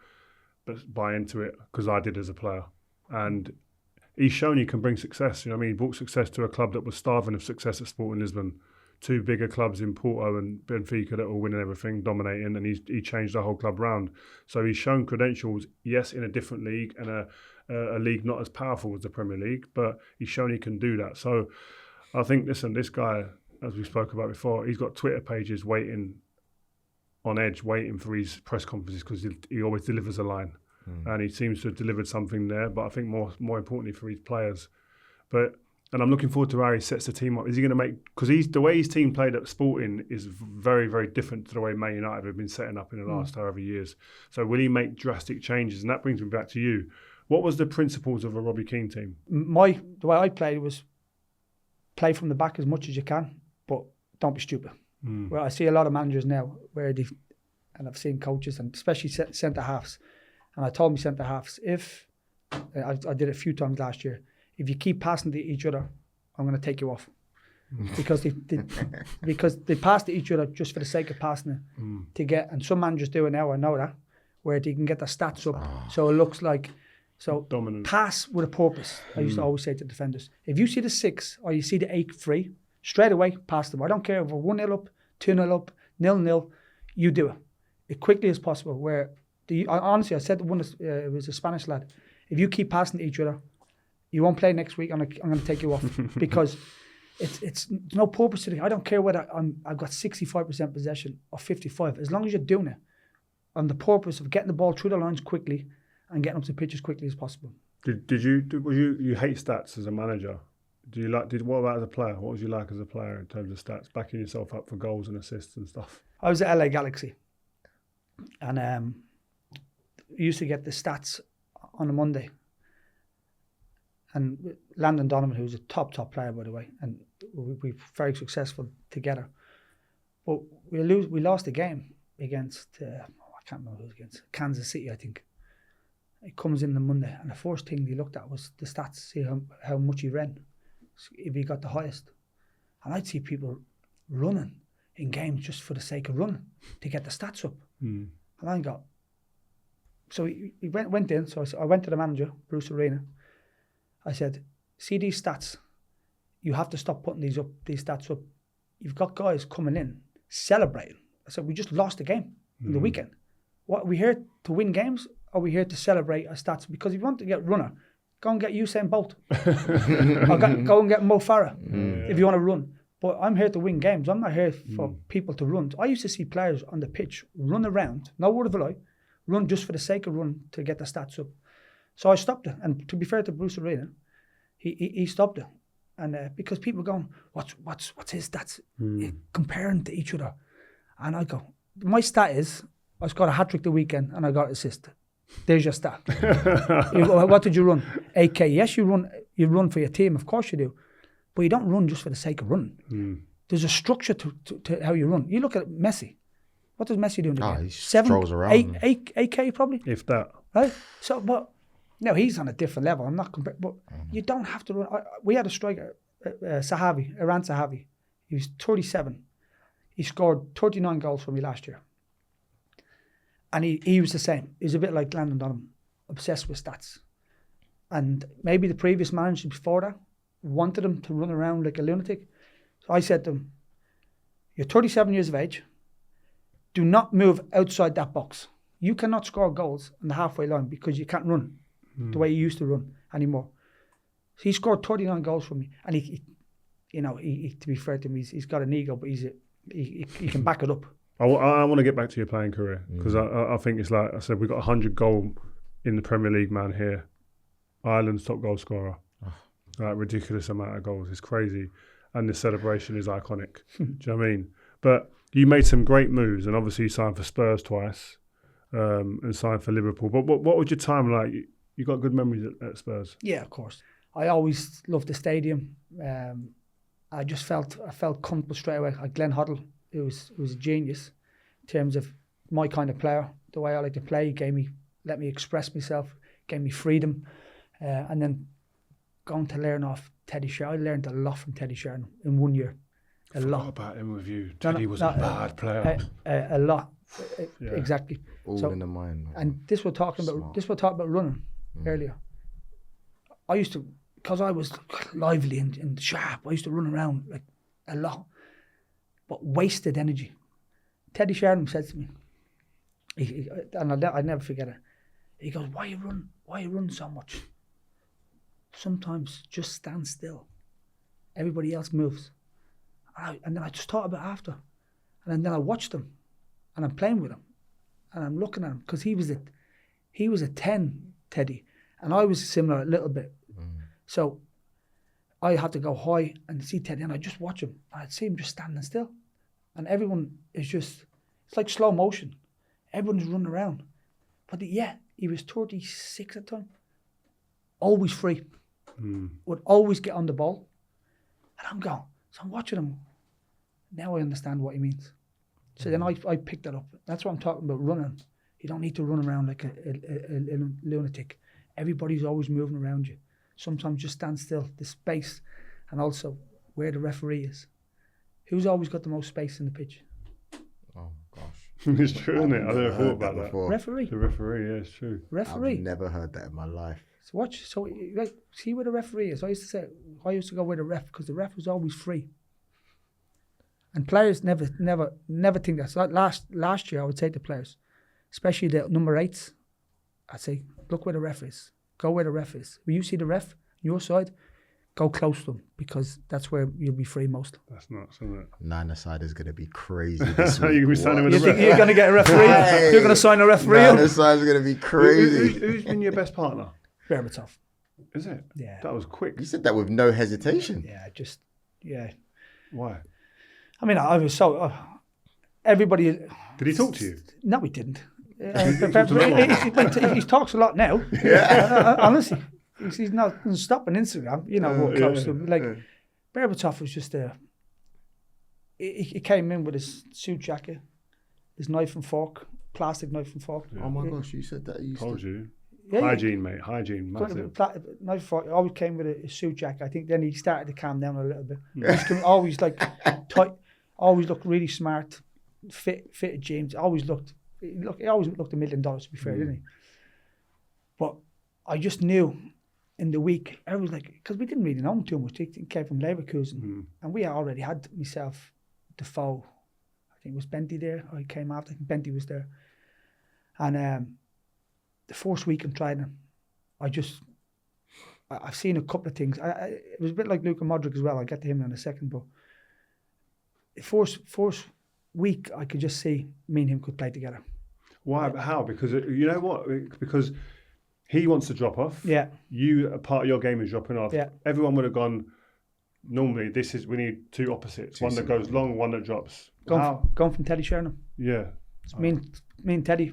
C: but buy into it because I did as a player. And he's shown he can bring success. He brought success to a club that was starving of success at Sporting Lisbon. 2 bigger clubs in Porto and Benfica that were winning everything, dominating, and he changed the whole club round. So he's shown credentials, yes, in a different league and a league not as powerful as the Premier League, but he's shown he can do that. So I think, listen, this guy, as we spoke about before, he's got Twitter pages waiting on edge, waiting for his press conferences because he always delivers a line. And he seems to have delivered something there, but I think more importantly for his players. And I'm looking forward to how he sets the team up. Is he going to make... Because the way his team played at Sporting is very, very different to the way Man United have been setting up in the last however years. So will he make drastic changes? And that brings me back to you. What was the principles of a Robbie Keane team?
B: The way I played was play from the back as much as you can, but don't be stupid. Well, I see a lot of managers now where and I've seen coaches, and especially centre-halves, and I told me centre-halves, if... I did it a few times last year. If you keep passing to each other, I'm going to take you off. Because they pass to each other just for the sake of passing it to get, and some managers do it now, I know that, where they can get their stats up so it looks like, so
C: dominant.
B: Pass with a purpose. I used to always say to defenders, if you see the 6 or you see the 8 free, straight away pass them. I don't care if we're 1-0 up, 2-0 up, 0-0, you do it as quickly as possible. Where honestly, I said to one, it was a Spanish lad, if you keep passing to each other, you won't play next week, I'm going to take you off. Because It's no purpose to it. I don't care whether I've got 65% possession or 55. As long as you're doing it on the purpose of getting the ball through the lines quickly and getting up to the pitch as quickly as possible.
C: Did you hate stats as a manager? What about as a player? What was you like as a player in terms of stats, backing yourself up for goals and assists and stuff?
B: I was at LA Galaxy, and we used to get the stats on a Monday. And Landon Donovan, who's a top player, by the way, and we were very successful together. But we lost a game against, I can't remember who it was against, Kansas City, I think. He comes in the Monday, and the first thing he looked at was the stats, see how much he ran, if he got the highest. And I'd see people running in games just for the sake of running to get the stats up. And I got, so he went in, so I went to the manager, Bruce Arena. I said, see these stats, you have to stop putting these stats up. You've got guys coming in, celebrating. I said, we just lost a game in the weekend. What, are we here to win games? Or are we here to celebrate our stats? Because if you want to get runner, go and get Usain Bolt. Or go and get Mo Farah if you want to run. But I'm here to win games. I'm not here for people to run. I used to see players on the pitch run around, no word of a lie, run just for the sake of run to get the stats up. So I stopped it. And to be fair to Bruce Arena, he stopped it. And because people were going, what's his stats? Comparing to each other. And I go, my stat is, I scored a hat-trick the weekend and I got an assist. There's your stat. What did you run? 8K. Yes, you run for your team, of course you do. But you don't run just for the sake of running. There's a structure to how you run. You look at Messi. What does Messi do in the game?
A: He strolls around.
B: 8K probably?
C: If that.
B: Right? So, but, no, he's on a different level. I'm not comparing, but you don't have to run. We had a striker, Iran Sahavi. He was 37. He scored 39 goals for me last year. And he was the same. He was a bit like Landon Donovan, obsessed with stats. And maybe the previous manager before that wanted him to run around like a lunatic. So I said to him, you're 37 years of age. Do not move outside that box. You cannot score goals on the halfway line because you can't run the way you used to run anymore. So he scored 39 goals for me. And he to be fair to him, he's got an ego, but he can back it up.
C: I want to get back to your playing career because I think it's like I said, we've got 100 goal in the Premier League man here. Ireland's top goal scorer. Like ridiculous amount of goals. It's crazy. And the celebration is iconic. Do you know what I mean? But you made some great moves and obviously you signed for Spurs twice and signed for Liverpool. But what was your time like? You got good memories at Spurs?
B: Yeah, of course. I always loved the stadium. I felt comfortable straight away. Glenn Hoddle, it was a genius in terms of my kind of player, the way I like to play. He let me express myself, gave me freedom, and then going to learn off Teddy Sheringham. I learned a lot from Teddy Sheringham in 1 year. A lot.
C: What about him with you? Teddy was a bad player.
B: A lot, exactly.
A: All in the mind. Man.
B: And this we're talking about running earlier. I used to, because I was lively and sharp, I used to run around like a lot, but wasted energy. Teddy Sheringham said to me, and I'd never forget it. He goes, "Why you run so much? Sometimes just stand still. Everybody else moves." And then I just thought about it after, and then I watched him, and I'm playing with him, and I'm looking at him because he was a 10, Teddy, and I was similar a little bit. So I had to go high and see Teddy, and I just watch him. And I'd see him just standing still, and everyone is it's like slow motion. Everyone's running around, but he was 36 at the time. Always free, would always get on the ball, and I'm going. So I'm watching him. Now I understand what he means. So then I picked that up. That's what I'm talking about, running. You don't need to run around like a lunatic. Everybody's always moving around you. Sometimes just stand still, the space, and also where the referee is. Who's always got the most space in the pitch?
A: Oh, gosh.
C: It's true, isn't it? I never thought about that.
A: Before.
B: Referee.
C: The referee, yeah, it's true.
B: Referee.
A: I've never heard that in my life.
B: So watch. So see where the referee is. I used to go with the ref because the ref was always free. And players never think that. So last year, I would say to players, especially the number 8s, I'd say, look where the ref is. Go where the ref is. When you see the ref, your side, go close to them because that's where you'll be free most.
C: That's nuts, isn't it?
A: Nine-a-side is going to be crazy this week.
C: You're gonna be signing with
B: You
C: the
B: think
C: ref.
B: you're going to get a referee?
A: Hey.
B: You're going to sign a referee?
A: Nine-a-side is going to be crazy.
C: Who's been your best partner?
B: Berbatov.
C: Is it?
B: Yeah.
C: That was quick.
A: You said that with no hesitation.
B: Yeah.
C: Why?
B: I mean, I was so... everybody...
C: Did he talk to you?
B: No, he didn't.
C: He talked a lot.
B: He talks a lot now. Yeah. Honestly. He's not stopping Instagram, walk close to him. Like, Berbatov was just he came in with his suit jacket, his knife and fork, plastic knife and fork.
A: Oh my gosh, you said that.
C: Told you.
B: Yeah,
C: Hygiene, mate. Hygiene, massive.
B: Knife and fork. Always came with a suit jacket. I think then he started to calm down a little bit. Always like tight. Always looked really smart. Fitted jeans. He always looked $1 million, to be fair, didn't he? But I just knew in the week, I was like, because we didn't really know him too much. He came from Leverkusen, and we already had myself, Defoe, I think it was Benty there. I came after. I think Benty was there, and the first week in training, I've seen a couple of things. It was a bit like Luka Modric as well. I'll get to him in a second, but the first week, I could just see me and him could play together.
C: Why? But how? Because you know what? Because he wants to drop off.
B: Yeah.
C: You, a part of your game is dropping off.
B: Yeah.
C: Everyone would have gone, normally, we need two opposites. One that goes long, one that drops.
B: Going from Teddy Sheringham.
C: Yeah.
B: Me and Teddy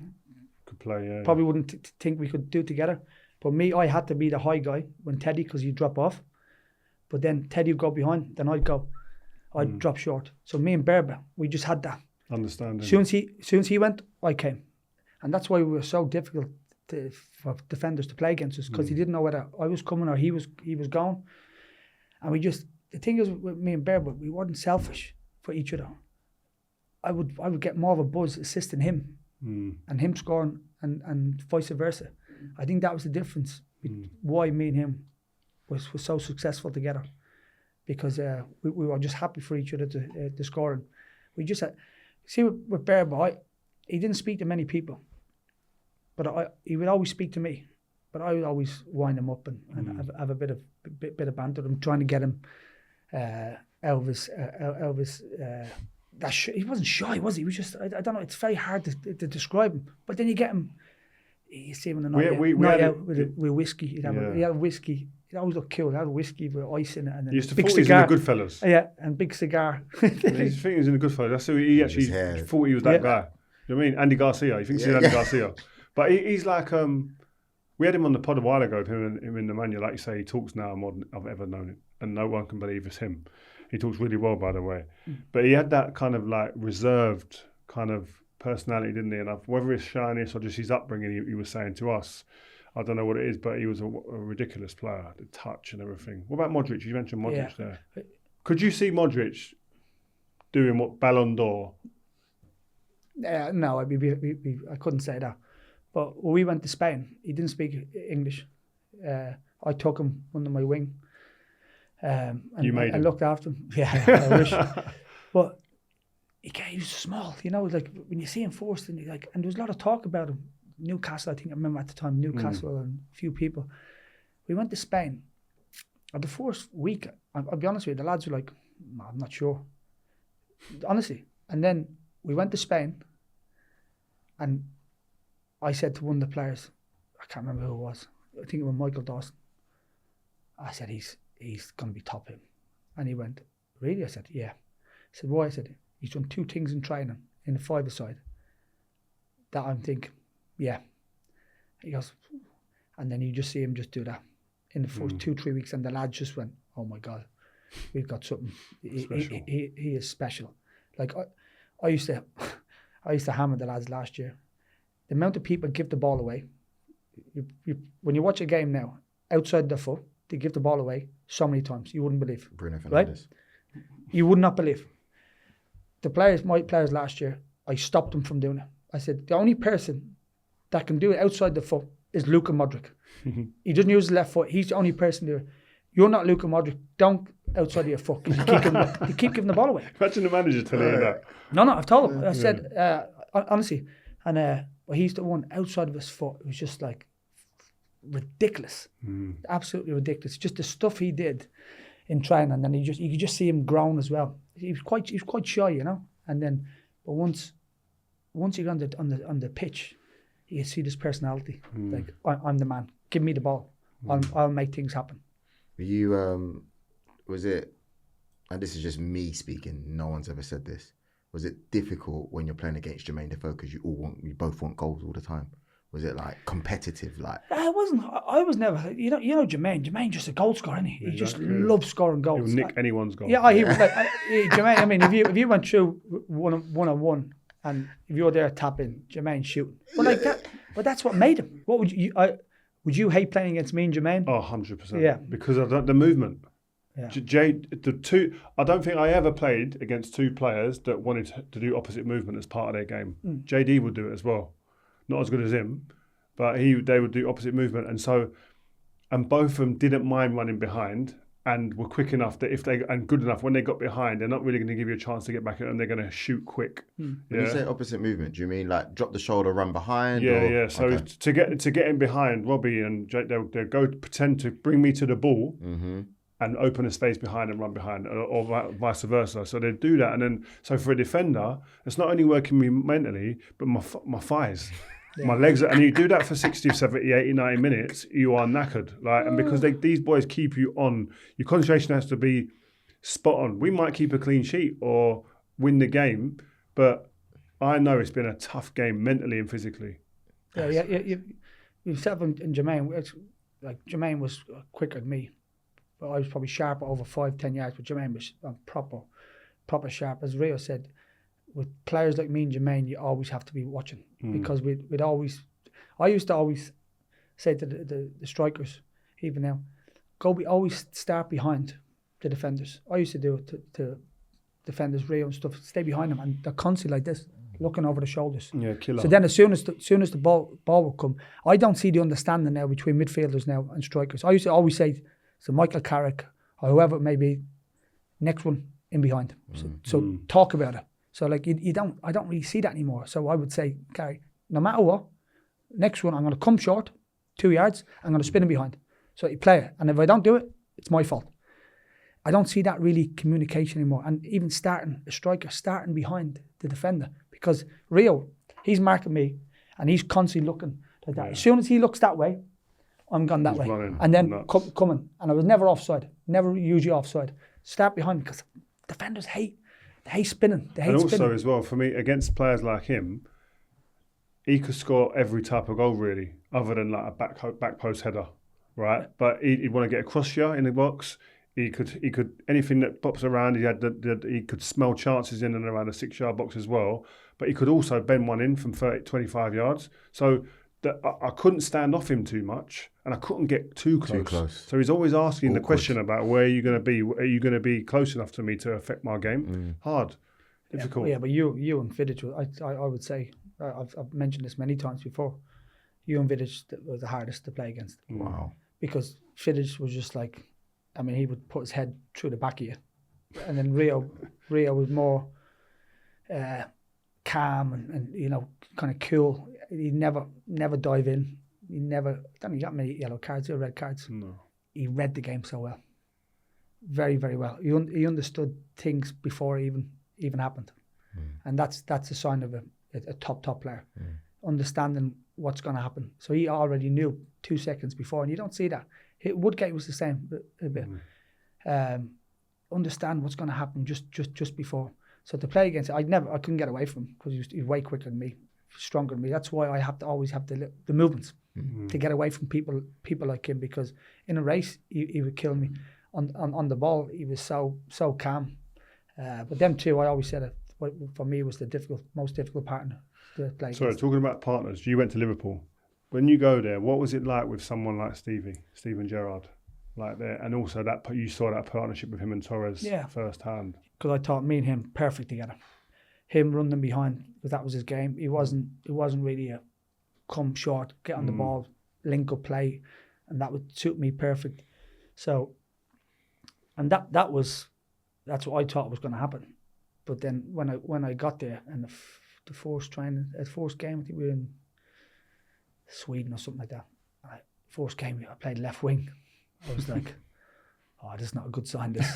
C: could play, yeah.
B: probably wouldn't think we could do together. But I had to be the high guy when Teddy, because he'd drop off. But then Teddy would go behind, then I'd go. I'd drop short. So me and Berba, we just had that.
C: Understanding.
B: Soon as he went, I came. And that's why we were so difficult for defenders to play against us, because he didn't know whether I was coming or he was going. And the thing is with me and Berba, we weren't selfish for each other. I would get more of a buzz assisting him and him scoring and vice versa. I think that was the difference why me and him was so successful together, because we were just happy for each other to score. And we just had, see with Berba, he didn't speak to many people, but he would always speak to me. But I would always wind him up and have a bit of banter. I'm trying to get him Elvis. He wasn't shy, was he? He was just, I don't know, it's very hard to describe him. But then you get him, you see him on a night out with whiskey. He'd have a whiskey. He'd always look cool. He'd have a whiskey with ice in it. And then
C: he used to
B: big
C: thought he was
B: cigar.
C: in the Goodfellas.
B: Yeah, and big cigar.
C: He thinks he was in the Goodfellas. That's who he actually thought he was that guy. You know what I mean? Andy Garcia. He thinks he's Andy Garcia. But he's like, we had him on the pod a while ago, him in the manual. Like you say, he talks now more than I've ever known it. And no one can believe it's him. He talks really well, by the way. But he had that kind of like reserved kind of personality, didn't he? And whether it's shyness or just his upbringing, he was saying to us, I don't know what it is, but he was a ridiculous player, the touch and everything. What about Modric? You mentioned Modric there. Could you see Modric doing what Ballon d'Or?
B: No, I couldn't say that. But when we went to Spain, he didn't speak English. I took him under my wing. And I looked after him. Yeah, I wish. But he was small, like when you see him first, and there was a lot of talk about him. Newcastle, I think I remember at the time, Newcastle and a few people. We went to Spain. The first week, I'll be honest with you, the lads were like, no, I'm not sure. Honestly. And then we went to Spain, and I said to one of the players, I can't remember who it was, I think it was Michael Dawson. I said, he's going to be top him. And he went, really? I said, yeah. I said, why? I said, he's done 2 things in training in the 5-a-side that I'm thinking, yeah. He goes, and then you just see him just do that in the first 2-3 weeks, and the lads just went, oh my God, we've got something. He is special. Like I used to hammer the lads last year. The amount of people give the ball away. When you watch a game now, outside the foot, they give the ball away so many times. You wouldn't believe.
A: Bruno Fernandes.
B: Right? You would not believe. My players last year, I stopped them from doing it. I said, the only person that can do it outside the foot is Luka Modric. He doesn't use his left foot. He's the only person to do it. You're not Luka Modric. Don't outside of your foot. You keep giving the ball away.
C: Imagine the manager telling you that.
B: No, I've told him. I said, honestly, and he's the one outside of his foot. It was just like ridiculous, absolutely ridiculous. Just the stuff he did in training, and then you could just see him grown as well. He was quite shy, you know. And then, but once you got on the pitch, you can see this personality. Like I'm the man. Give me the ball. I'll make things happen.
A: You was it? And this is just me speaking. No one's ever said this. Was it difficult when you're playing against Jermaine Defoe because you both want goals all the time? Was it like competitive? Like
B: it wasn't. I was never. You know Jermaine. Jermaine just a goal scorer, isn't he? He just loves scoring goals.
C: He'll nick anyone's goal.
B: Yeah, he was like Jermaine. I mean, if you went through one on one, and if you're there tapping, Jermaine shooting. But like that. But that's what made him. What would you? Would you hate playing against me and Jermaine?
C: Oh, 100%.
B: Yeah,
C: because of the movement.
B: Yeah.
C: I don't think I ever played against two players that wanted to do opposite movement as part of their game. JD would do it as well, not as good as him, but they would do opposite movement, and both of them didn't mind running behind and were quick enough that and good enough when they got behind, they're not really going to give you a chance to get back and they're going to shoot quick.
A: When you say opposite movement, do you mean like drop the shoulder, run behind?
C: Yeah. So to get in behind Robbie and Jake, they'll go pretend to bring me to the ball. And open a space behind and run behind, or vice versa. So they do that, and then so for a defender, it's not only working me mentally, but my thighs, my legs. And you do that for 60, 70, 80, 90 minutes, you are knackered. Like, and because these boys keep you on, your concentration has to be spot on. We might keep a clean sheet or win the game, but I know it's been a tough game mentally and physically.
B: Yeah. You've said in Jermaine, like Jermaine was quicker than me. I was probably sharper over 5-10 yards, but Jermaine was proper sharp. As Rio said, with players like me and Jermaine, you always have to be watching because we'd always. I used to always say to the strikers, even now, we always start behind the defenders. I used to do it to defenders, Rio and stuff. Stay behind them, and they're constantly like this, looking over the shoulders.
C: Yeah, killer.
B: So then, as soon as the ball will come, I don't see the understanding now between midfielders now and strikers. I used to always say. So Michael Carrick or whoever it may be, next one in behind. So talk about it. So like I don't really see that anymore. So I would say, Carrick, no matter what, next one I'm going to come short, 2 yards, I'm going to spin him behind. So you play it, and if I don't do it, it's my fault. I don't see that really communication anymore. And even a striker starting behind the defender, because Rio, he's marking me, and he's constantly looking like that. As soon as he looks that way, I'm gone that way. And then coming. And I was never offside. Never usually offside. Start behind because defenders hate spinning. They hate
C: and also
B: spinning.
C: As well, for me, against players like him, he could score every type of goal really, other than like a back post header, right? Yeah. But he'd want to get across you in the box. He could anything that pops around. He could smell chances in and around the 6-yard box as well. But he could also bend one in from 30, 25 yards. So I couldn't stand off him too much, and I couldn't get too close. So he's always asking the question about where are you going to be? Are you going to be close enough to me to affect my game? Hard, difficult.
B: Yeah, but you and Vidic, I would say, I've mentioned this many times before. You and Vidic was the hardest to play against.
A: Wow.
B: Because Vidic was just like, I mean, he would put his head through the back of you, and then Rio was more calm and you know, kind of cool. He never dive in. He never. I don't think he got many yellow cards or red cards.
C: No.
B: He read the game so well, very very well. He understood things before it even happened, and that's a sign of a top player, understanding what's going to happen. So he already knew 2 seconds before, and you don't see that. Woodgate was the same a bit. Understand what's going to happen just before. So to play against it, I couldn't get away from him because he was way quicker than me, stronger than me. That's why I have to always have the movements to get away from people like him, because in a race he would kill me. On the ball he was so calm. But them two, I always said it, for me was the most difficult partner to play against.
C: Sorry, talking about partners, you went to Liverpool. When you go there, what was it like with someone like Steven Gerrard? Like there, and also that you saw that partnership with him and Torres firsthand. Because
B: I thought me and him perfect together. Him running behind, because that was his game. It wasn't really a come short, get on the ball, link up play, and that would suit me perfect. So, and that's what I thought was going to happen. But then when I got there and the first game, I think we were in Sweden or something like that. first game I played left wing. I was like, oh, this is not a good sign. This.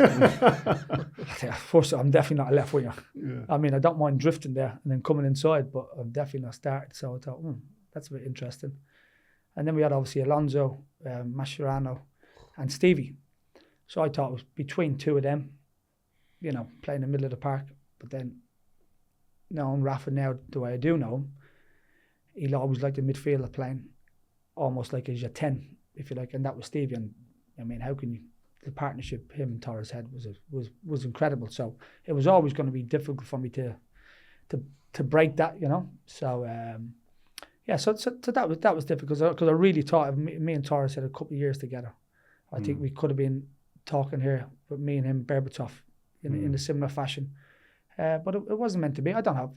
B: First, I'm definitely not a left winger.
C: Yeah.
B: I mean, I don't mind drifting there and then coming inside, but I'm definitely not starting. So I thought, that's a bit interesting. And then we had obviously Alonso, Mascherano, and Stevie. So I thought it was between two of them, you know, playing in the middle of the park. But then, knowing Rafa now the way I do know him, he'll always like the midfielder playing almost like as your 10, if you like, and that was Stevie. And I mean, how can you? The partnership him and Torres had was incredible. So it was always going to be difficult for me to break that, you know. So so that was difficult because I really thought of me and Torres had a couple of years together. I think we could have been talking here with me and him, Berbatov, in a similar fashion. But it wasn't meant to be. I don't have.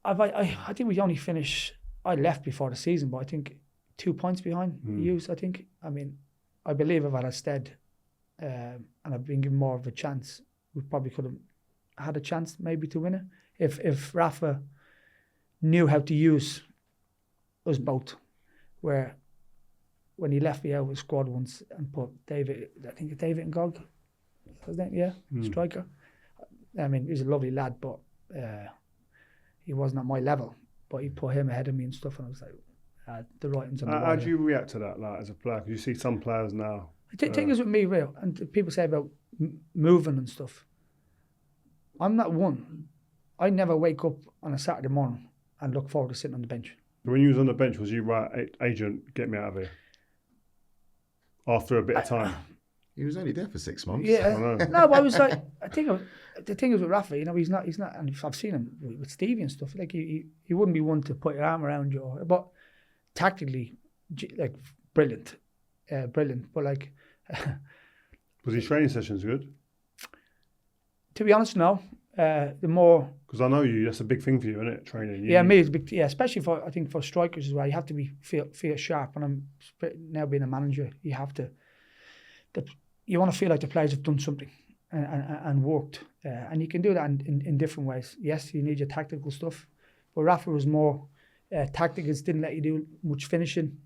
B: I think we only finished. I left before the season, but I think 2 points behind Hughes. I think. I mean, I believe if I'd have stayed, and I've been given more of a chance, we probably could have had a chance maybe to win it. If Rafa knew how to use us both, where when he left me out of the squad once and put David, I think David Ngog, his name, striker. I mean, he's a lovely lad, but he wasn't at my level. But he put him ahead of me and stuff, and I was like, the writing's on the wall.
C: How do you react to that, like, as a player? Because you see some players now.
B: The thing is with me, real, and people say about moving and stuff. I'm not one. I never wake up on a Saturday morning and look forward to sitting on the bench.
C: When you was on the bench, was you right, agent, get me out of here? After a bit of time.
A: He was only there for 6 months.
B: Yeah, no, but I was like, the thing is with Rafa, you know, he's not, and I've seen him with Stevie and stuff. Like he wouldn't be one to put your arm around you, but tactically, like brilliant. But like,
C: was his training sessions good?
B: To be honest, no. The more,
C: because I know you, that's a big thing for you, isn't it? Training.
B: Me, it's big. Yeah, especially I think for strikers as well. You have to feel sharp. And I'm now being a manager, you have to. You want to feel like the players have done something and worked, and you can do that in different ways. Yes, you need your tactical stuff, but Rafa was more tactical. Didn't let you do much finishing.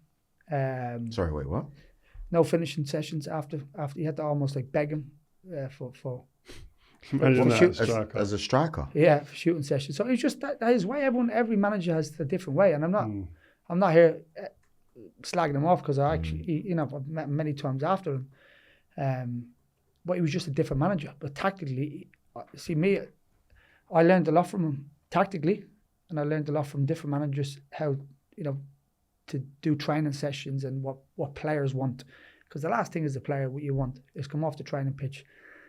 A: Sorry, wait, what?
B: No finishing sessions after you had to almost like beg him for
C: Imagine that
A: as a striker.
B: Yeah, for shooting sessions. So it's just that is why every manager has a different way, and I'm not here slagging him off because I actually I've met him many times after him. But he was just a different manager. But tactically, see me, I learned a lot from him tactically, and I learned a lot from different managers how to do training sessions and what players want. Because the last thing as a player, what you want is come off the training pitch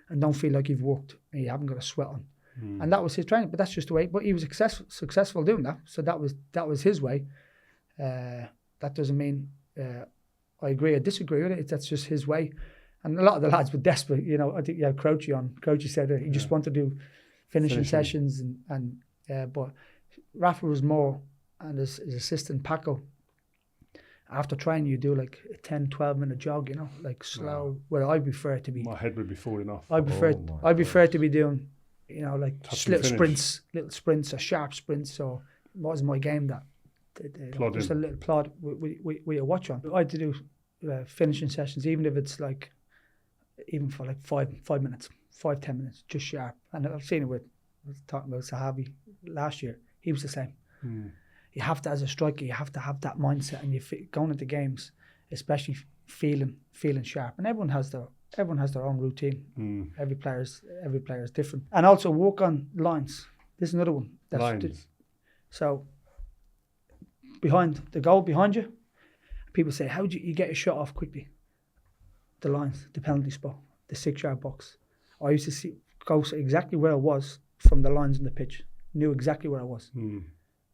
B: and don't feel like you've worked and you haven't got a sweat on. And that was his training. But that's just the way. But he was successful doing that. So that was his way. That doesn't mean I agree or disagree with it. That's just his way. And a lot of the lads were desperate. I think you had Crouchy on. Crouchy said that he just wanted to do finishing sessions but Rafa was more, and his assistant Paco, after training you do like a 10-12 minute jog, like slow, where I prefer to be.
C: My head would be falling off.
B: I prefer to be doing, like little sprints or sharp sprints. So it wasn't my game that. Just a little plod with your watch on. I had to do finishing sessions, even if it's like, even for like 5 minutes, 5-10 minutes, just sharp. And I've seen it I was talking about Sahabi last year. He was the same. You have to, as a striker, you have to have that mindset, and you going into games, especially feeling sharp. And everyone has their own routine. Every player is different. And also work on lines. This is another one.
C: Lines.
B: So behind the goal, behind you, people say, how do you get a shot off quickly? The lines, the penalty spot, the 6-yard box. I used to go exactly where I was from the lines on the pitch. Knew exactly where I was.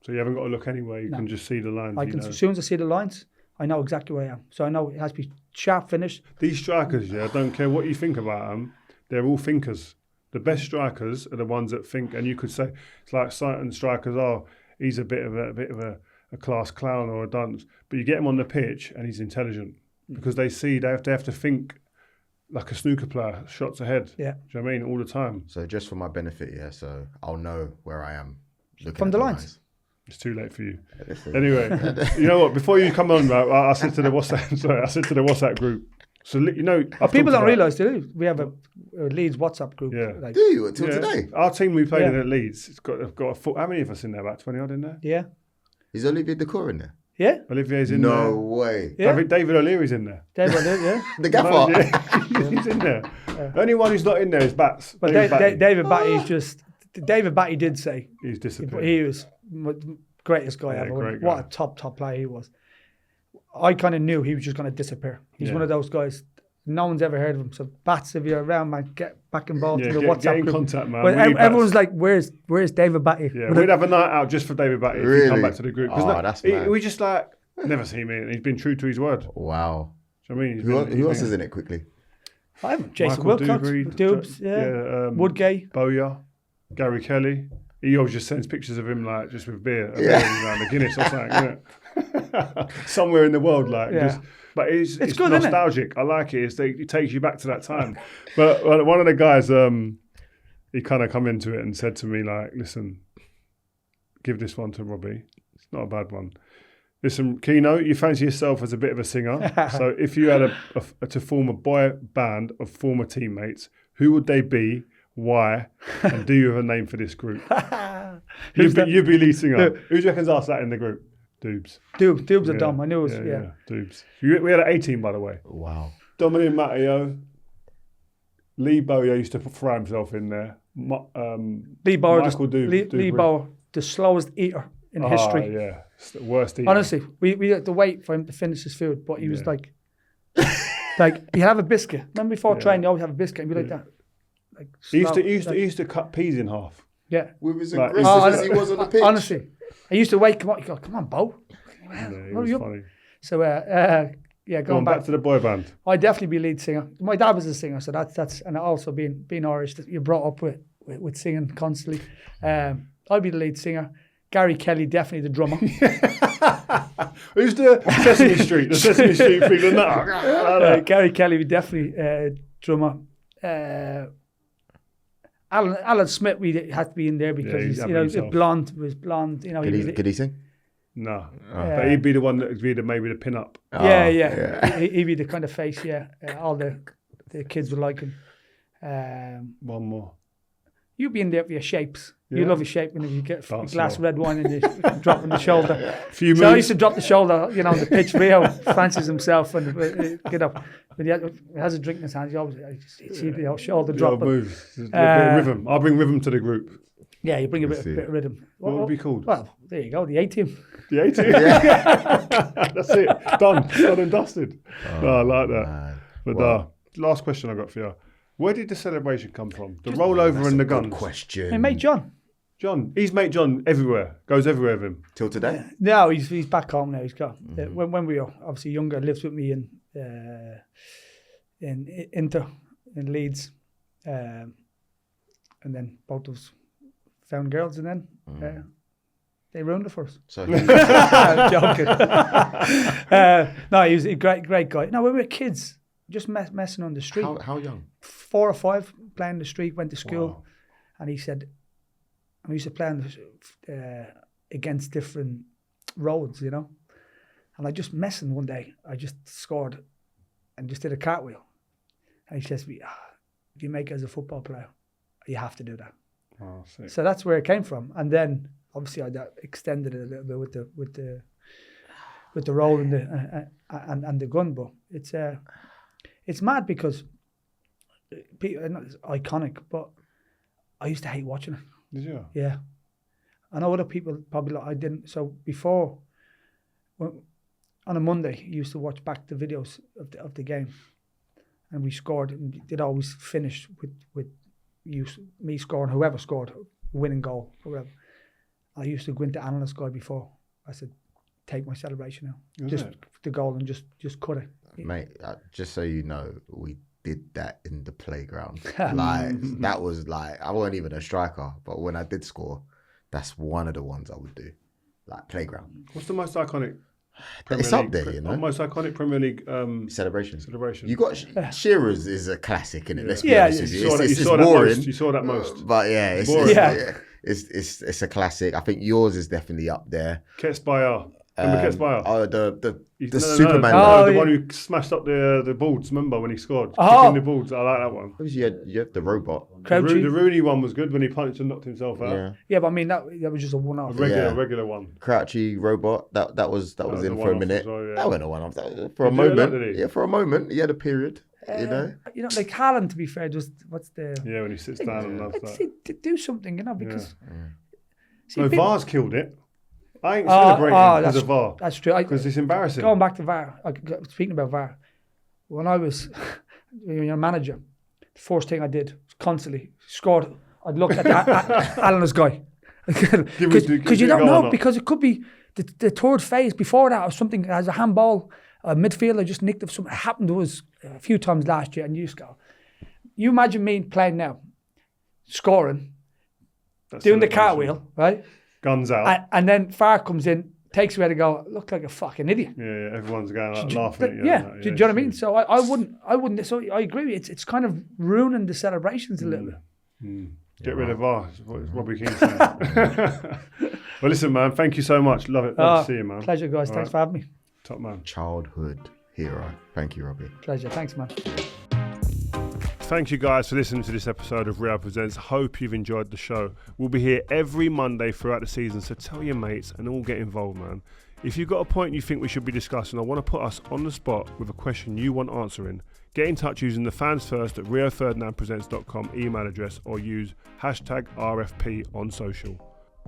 C: So you haven't got to look anywhere. You can just see the lines.
B: As soon as I see the lines, I know exactly where I am. So I know it has to be sharp finish.
C: These strikers, I don't care what you think about them. They're all thinkers. The best strikers are the ones that think. And you could say it's like certain strikers. He's a bit of a class clown or a dunce. But you get him on the pitch and he's intelligent because they have to think like a snooker player, shots ahead. Yeah. Do you know what I mean? All the time.
A: So just for my benefit, so I'll know where I am looking
B: from
A: at
B: the lines.
C: It's too late for you.
A: Listen.
C: Anyway, you know what? Before you come on, I said to the WhatsApp. Sorry, I said to the WhatsApp group. So you know,
B: people don't realise, do they? We have a Leeds WhatsApp group.
C: Yeah.
B: Like,
A: Do you until today?
C: Our team we played in at Leeds. It's got a full. How many of us in there? About 20 odd in there.
B: yeah.
A: Is Olivier Decor in there?
B: Yeah.
C: Olivier's in there.
A: No way.
B: Yeah.
C: David O'Leary's in there.
B: Yeah.
A: The gaffer.
C: Yeah, he's in there. The only one who's not in there is Bats.
B: But David Batty's just. David Batty did say
C: He's disappeared.
B: he was greatest guy ever.
C: great
B: What
C: guy.
B: a top player he was. I kind of knew he was just going to disappear. He's one of those guys. No one's ever heard of him. So Bats, if you're around, man, get back involved in the WhatsApp
C: get in
B: group.
C: contact, man.
B: But
C: We need
B: everyone's
C: Bats.
B: like, "Where's David Batty?"
C: Yeah, we'd have a night out just for David Batty if he come
A: Really?
C: back to the group. 'Cause
A: Oh, that's mad.
C: we just like never see him in. He's been true to his word.
A: Wow.
C: Do you know what I mean?
A: Who else is in it quickly?
B: I haven't. Jason
C: Michael
B: Wilcox,
C: Dubry,
B: Dubes, yeah. Woodgate.
C: Beya, Gary Kelly. He always just sends pictures of him like just with beer around the Guinness or something, isn't it? Somewhere in the world, like.
B: Yeah.
C: Just, but it's
B: It's good, isn't it?
C: nostalgic. I like it. It takes you back to that time. But one of the guys, he kind of come into it and said to me like, "Listen, give this one to Robbie. It's not a bad one. Listen, Keno, you fancy yourself as a bit of a singer. So if you had to form a boy band of former teammates, who would they be? Why? And do you have a name for this group? You'd be lead singer. Who do you reckon's asked that in the group? Dubes.
B: Dubes are dumb. I knew it was, yeah.
C: Dubes. We had an A team, by the way.
A: Wow.
C: Dominic Matteo. Lee Bowyer used to throw himself in there.
B: Lee Bauer, Lee Bauer, the slowest eater in history.
C: Yeah, it's the worst eater.
B: Honestly, we had to wait for him to finish his food, but he was like you have a biscuit. Remember before training, you always have a biscuit and be like that. Like
C: He
B: slow,
C: used to cut peas in half.
B: yeah.
A: With his
C: Like,
A: aggressive as he was on the pitch.
B: Honestly, I used to wake him up. You go, come on, Bo.
C: Yeah, he
B: Hurry
C: was
B: up.
C: funny.
B: So
C: Going
B: going
C: back to the boy band.
B: I'd definitely be lead singer. My dad was a singer, so that's and also being Irish, that you're brought up with singing constantly. I'd be the lead singer. Gary Kelly, definitely the drummer.
C: Who's the Sesame Street? The Sesame Street figure.
B: Gary Kelly would definitely drummer. Alan Smith, we had to be in there because he's blonde. Was blonde. You know,
A: Could he sing?
C: No, but he'd be the one that would be maybe the pin up.
B: Yeah. He'd be the kind of face. Yeah, all the kids would like him.
C: One more.
B: You'd be in there for your shapes. You
C: Yeah.
B: love your shape whenever you get a
C: That's
B: glass of
C: slow.
B: red wine and you drop on the shoulder.
C: Few
B: So I
C: moves.
B: used to drop the shoulder, on the pitch. Rio fancies himself and get up. When he has a drink in his hand, you always see the shoulder
C: The
B: drop.
C: old moves. There's a bit of rhythm. I'll bring rhythm to the group.
B: Yeah, you bring a
A: Let's
B: bit
A: see.
B: of rhythm.
C: What would it be called?
B: Well, there you go, the A-team.
C: The 80. That's it. Done and dusted. No, I like that.
A: Man.
C: But
A: Well,
C: last question I got for you. Where did the celebration come from? The rollover
A: that's
C: and
A: a
C: the
A: good
C: guns.
A: question.
B: Hey, mate, John.
C: John, he's mate John everywhere. Goes everywhere with him.
A: Till today?
B: No, he's back home now. He's got when we were obviously younger, lives with me in Inter in Leeds, and then both of us found girls, and then they ruined it for us.
A: So
B: I'm joking. No, he was a great guy. No, we were kids, just messing on the street.
A: how young?
B: 4 or 5, playing the street, went to school,
C: Wow.
B: and he said, I used to play against different roads, and I just messing one day, I just scored and just did a cartwheel. And he says to me, if you make it as a football player, you have to do that.
C: Oh, sick.
B: So that's where it came from. And then obviously I extended it a little bit with the roll and the gun, but it's mad because it's iconic, but I used to hate watching it.
C: Did you?
B: Yeah. I know other people probably I didn't. So before, on a Monday, you used to watch back the videos of the game, and we scored, and it always finished with me scoring, whoever scored, winning goal, or whatever. I used to go into analyst guy before. I said, take my celebration now. Just the goal and just cut it.
A: Mate, just so you know, we did that in the playground. Like, that was like, I wasn't even a striker, but when I did score, that's one of the ones I would do. Like, playground.
C: What's the most iconic
A: It's up there,
C: Most iconic Premier League
A: Celebration.
C: celebration.
A: You got Shearer's is a classic, innit? Let's be
B: Yeah,
A: honest with you.
C: You
A: It's
C: saw that
A: boring.
C: most. You saw that most.
A: But yeah, it's
C: Boring.
A: yeah. it's a classic. I think yours is definitely up there.
C: Beya. Remember Beya?
A: Oh, the
C: No,
A: Superman.
B: Oh,
C: the
B: yeah.
C: one who smashed up the boards. Remember when he scored?
B: Oh.
C: Kicking the boards. I like that one.
A: You had the robot.
B: Crouchy.
C: The Rooney one was good when he punched and knocked himself out.
A: Yeah.
B: Yeah, but I mean that was just a
C: A
B: one-off.
C: regular one.
A: Crouchy robot. That was
C: was
A: in
C: a
A: for a
C: one-off
A: minute.
C: as well, yeah.
A: That went a one-off. For a
C: Did he do that,
A: moment.
C: did he?
A: Yeah, for a moment. He had a period.
B: Like Haaland, to be fair, just what's the
C: Yeah, when he sits down and does
B: let's
C: that.
B: do something, because see,
C: No,
B: people-
C: VAR's killed it. I ain't celebrating because of VAR.
B: That's true.
C: Because it's embarrassing.
B: Going back to VAR, speaking about VAR, when I was when you're a manager, the first thing I did was constantly scored. I'd look at Alan's guy because you don't know, because it could be the third phase before that or something as a handball. A midfielder just nicked of something. It happened to us a few times last year, and you just go. You imagine me playing now, scoring, doing the cartwheel, right?
C: Guns out.
B: And then VAR comes in, takes away to go, look like a fucking idiot.
C: Yeah, everyone's going like, laughing at you.
B: Yeah,
C: Like,
B: do you know what I mean? So I wouldn't. So I agree. It's kind of ruining the celebrations a little bit.
C: Get rid of VAR. That's what Robbie Keane saying. Well, listen, man. Thank you so much. Love it. Love to see you, man.
B: Pleasure, guys. Thanks for having me.
C: Top man.
A: Childhood hero. Thank you, Robbie.
B: Pleasure. Thanks, man.
C: Thank you guys for listening to this episode of Real Presents. Hope you've enjoyed the show. We'll be here every Monday throughout the season, so tell your mates and all get involved, man. If you've got a point you think we should be discussing or want to put us on the spot with a question you want answering, get in touch using the fans first at rioferdinandpresents.com email address or use hashtag RFP on social.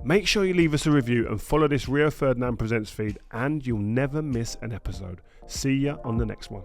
C: Make sure you leave us a review and follow this Rio Ferdinand Presents feed, and you'll never miss an episode. See ya on the next one.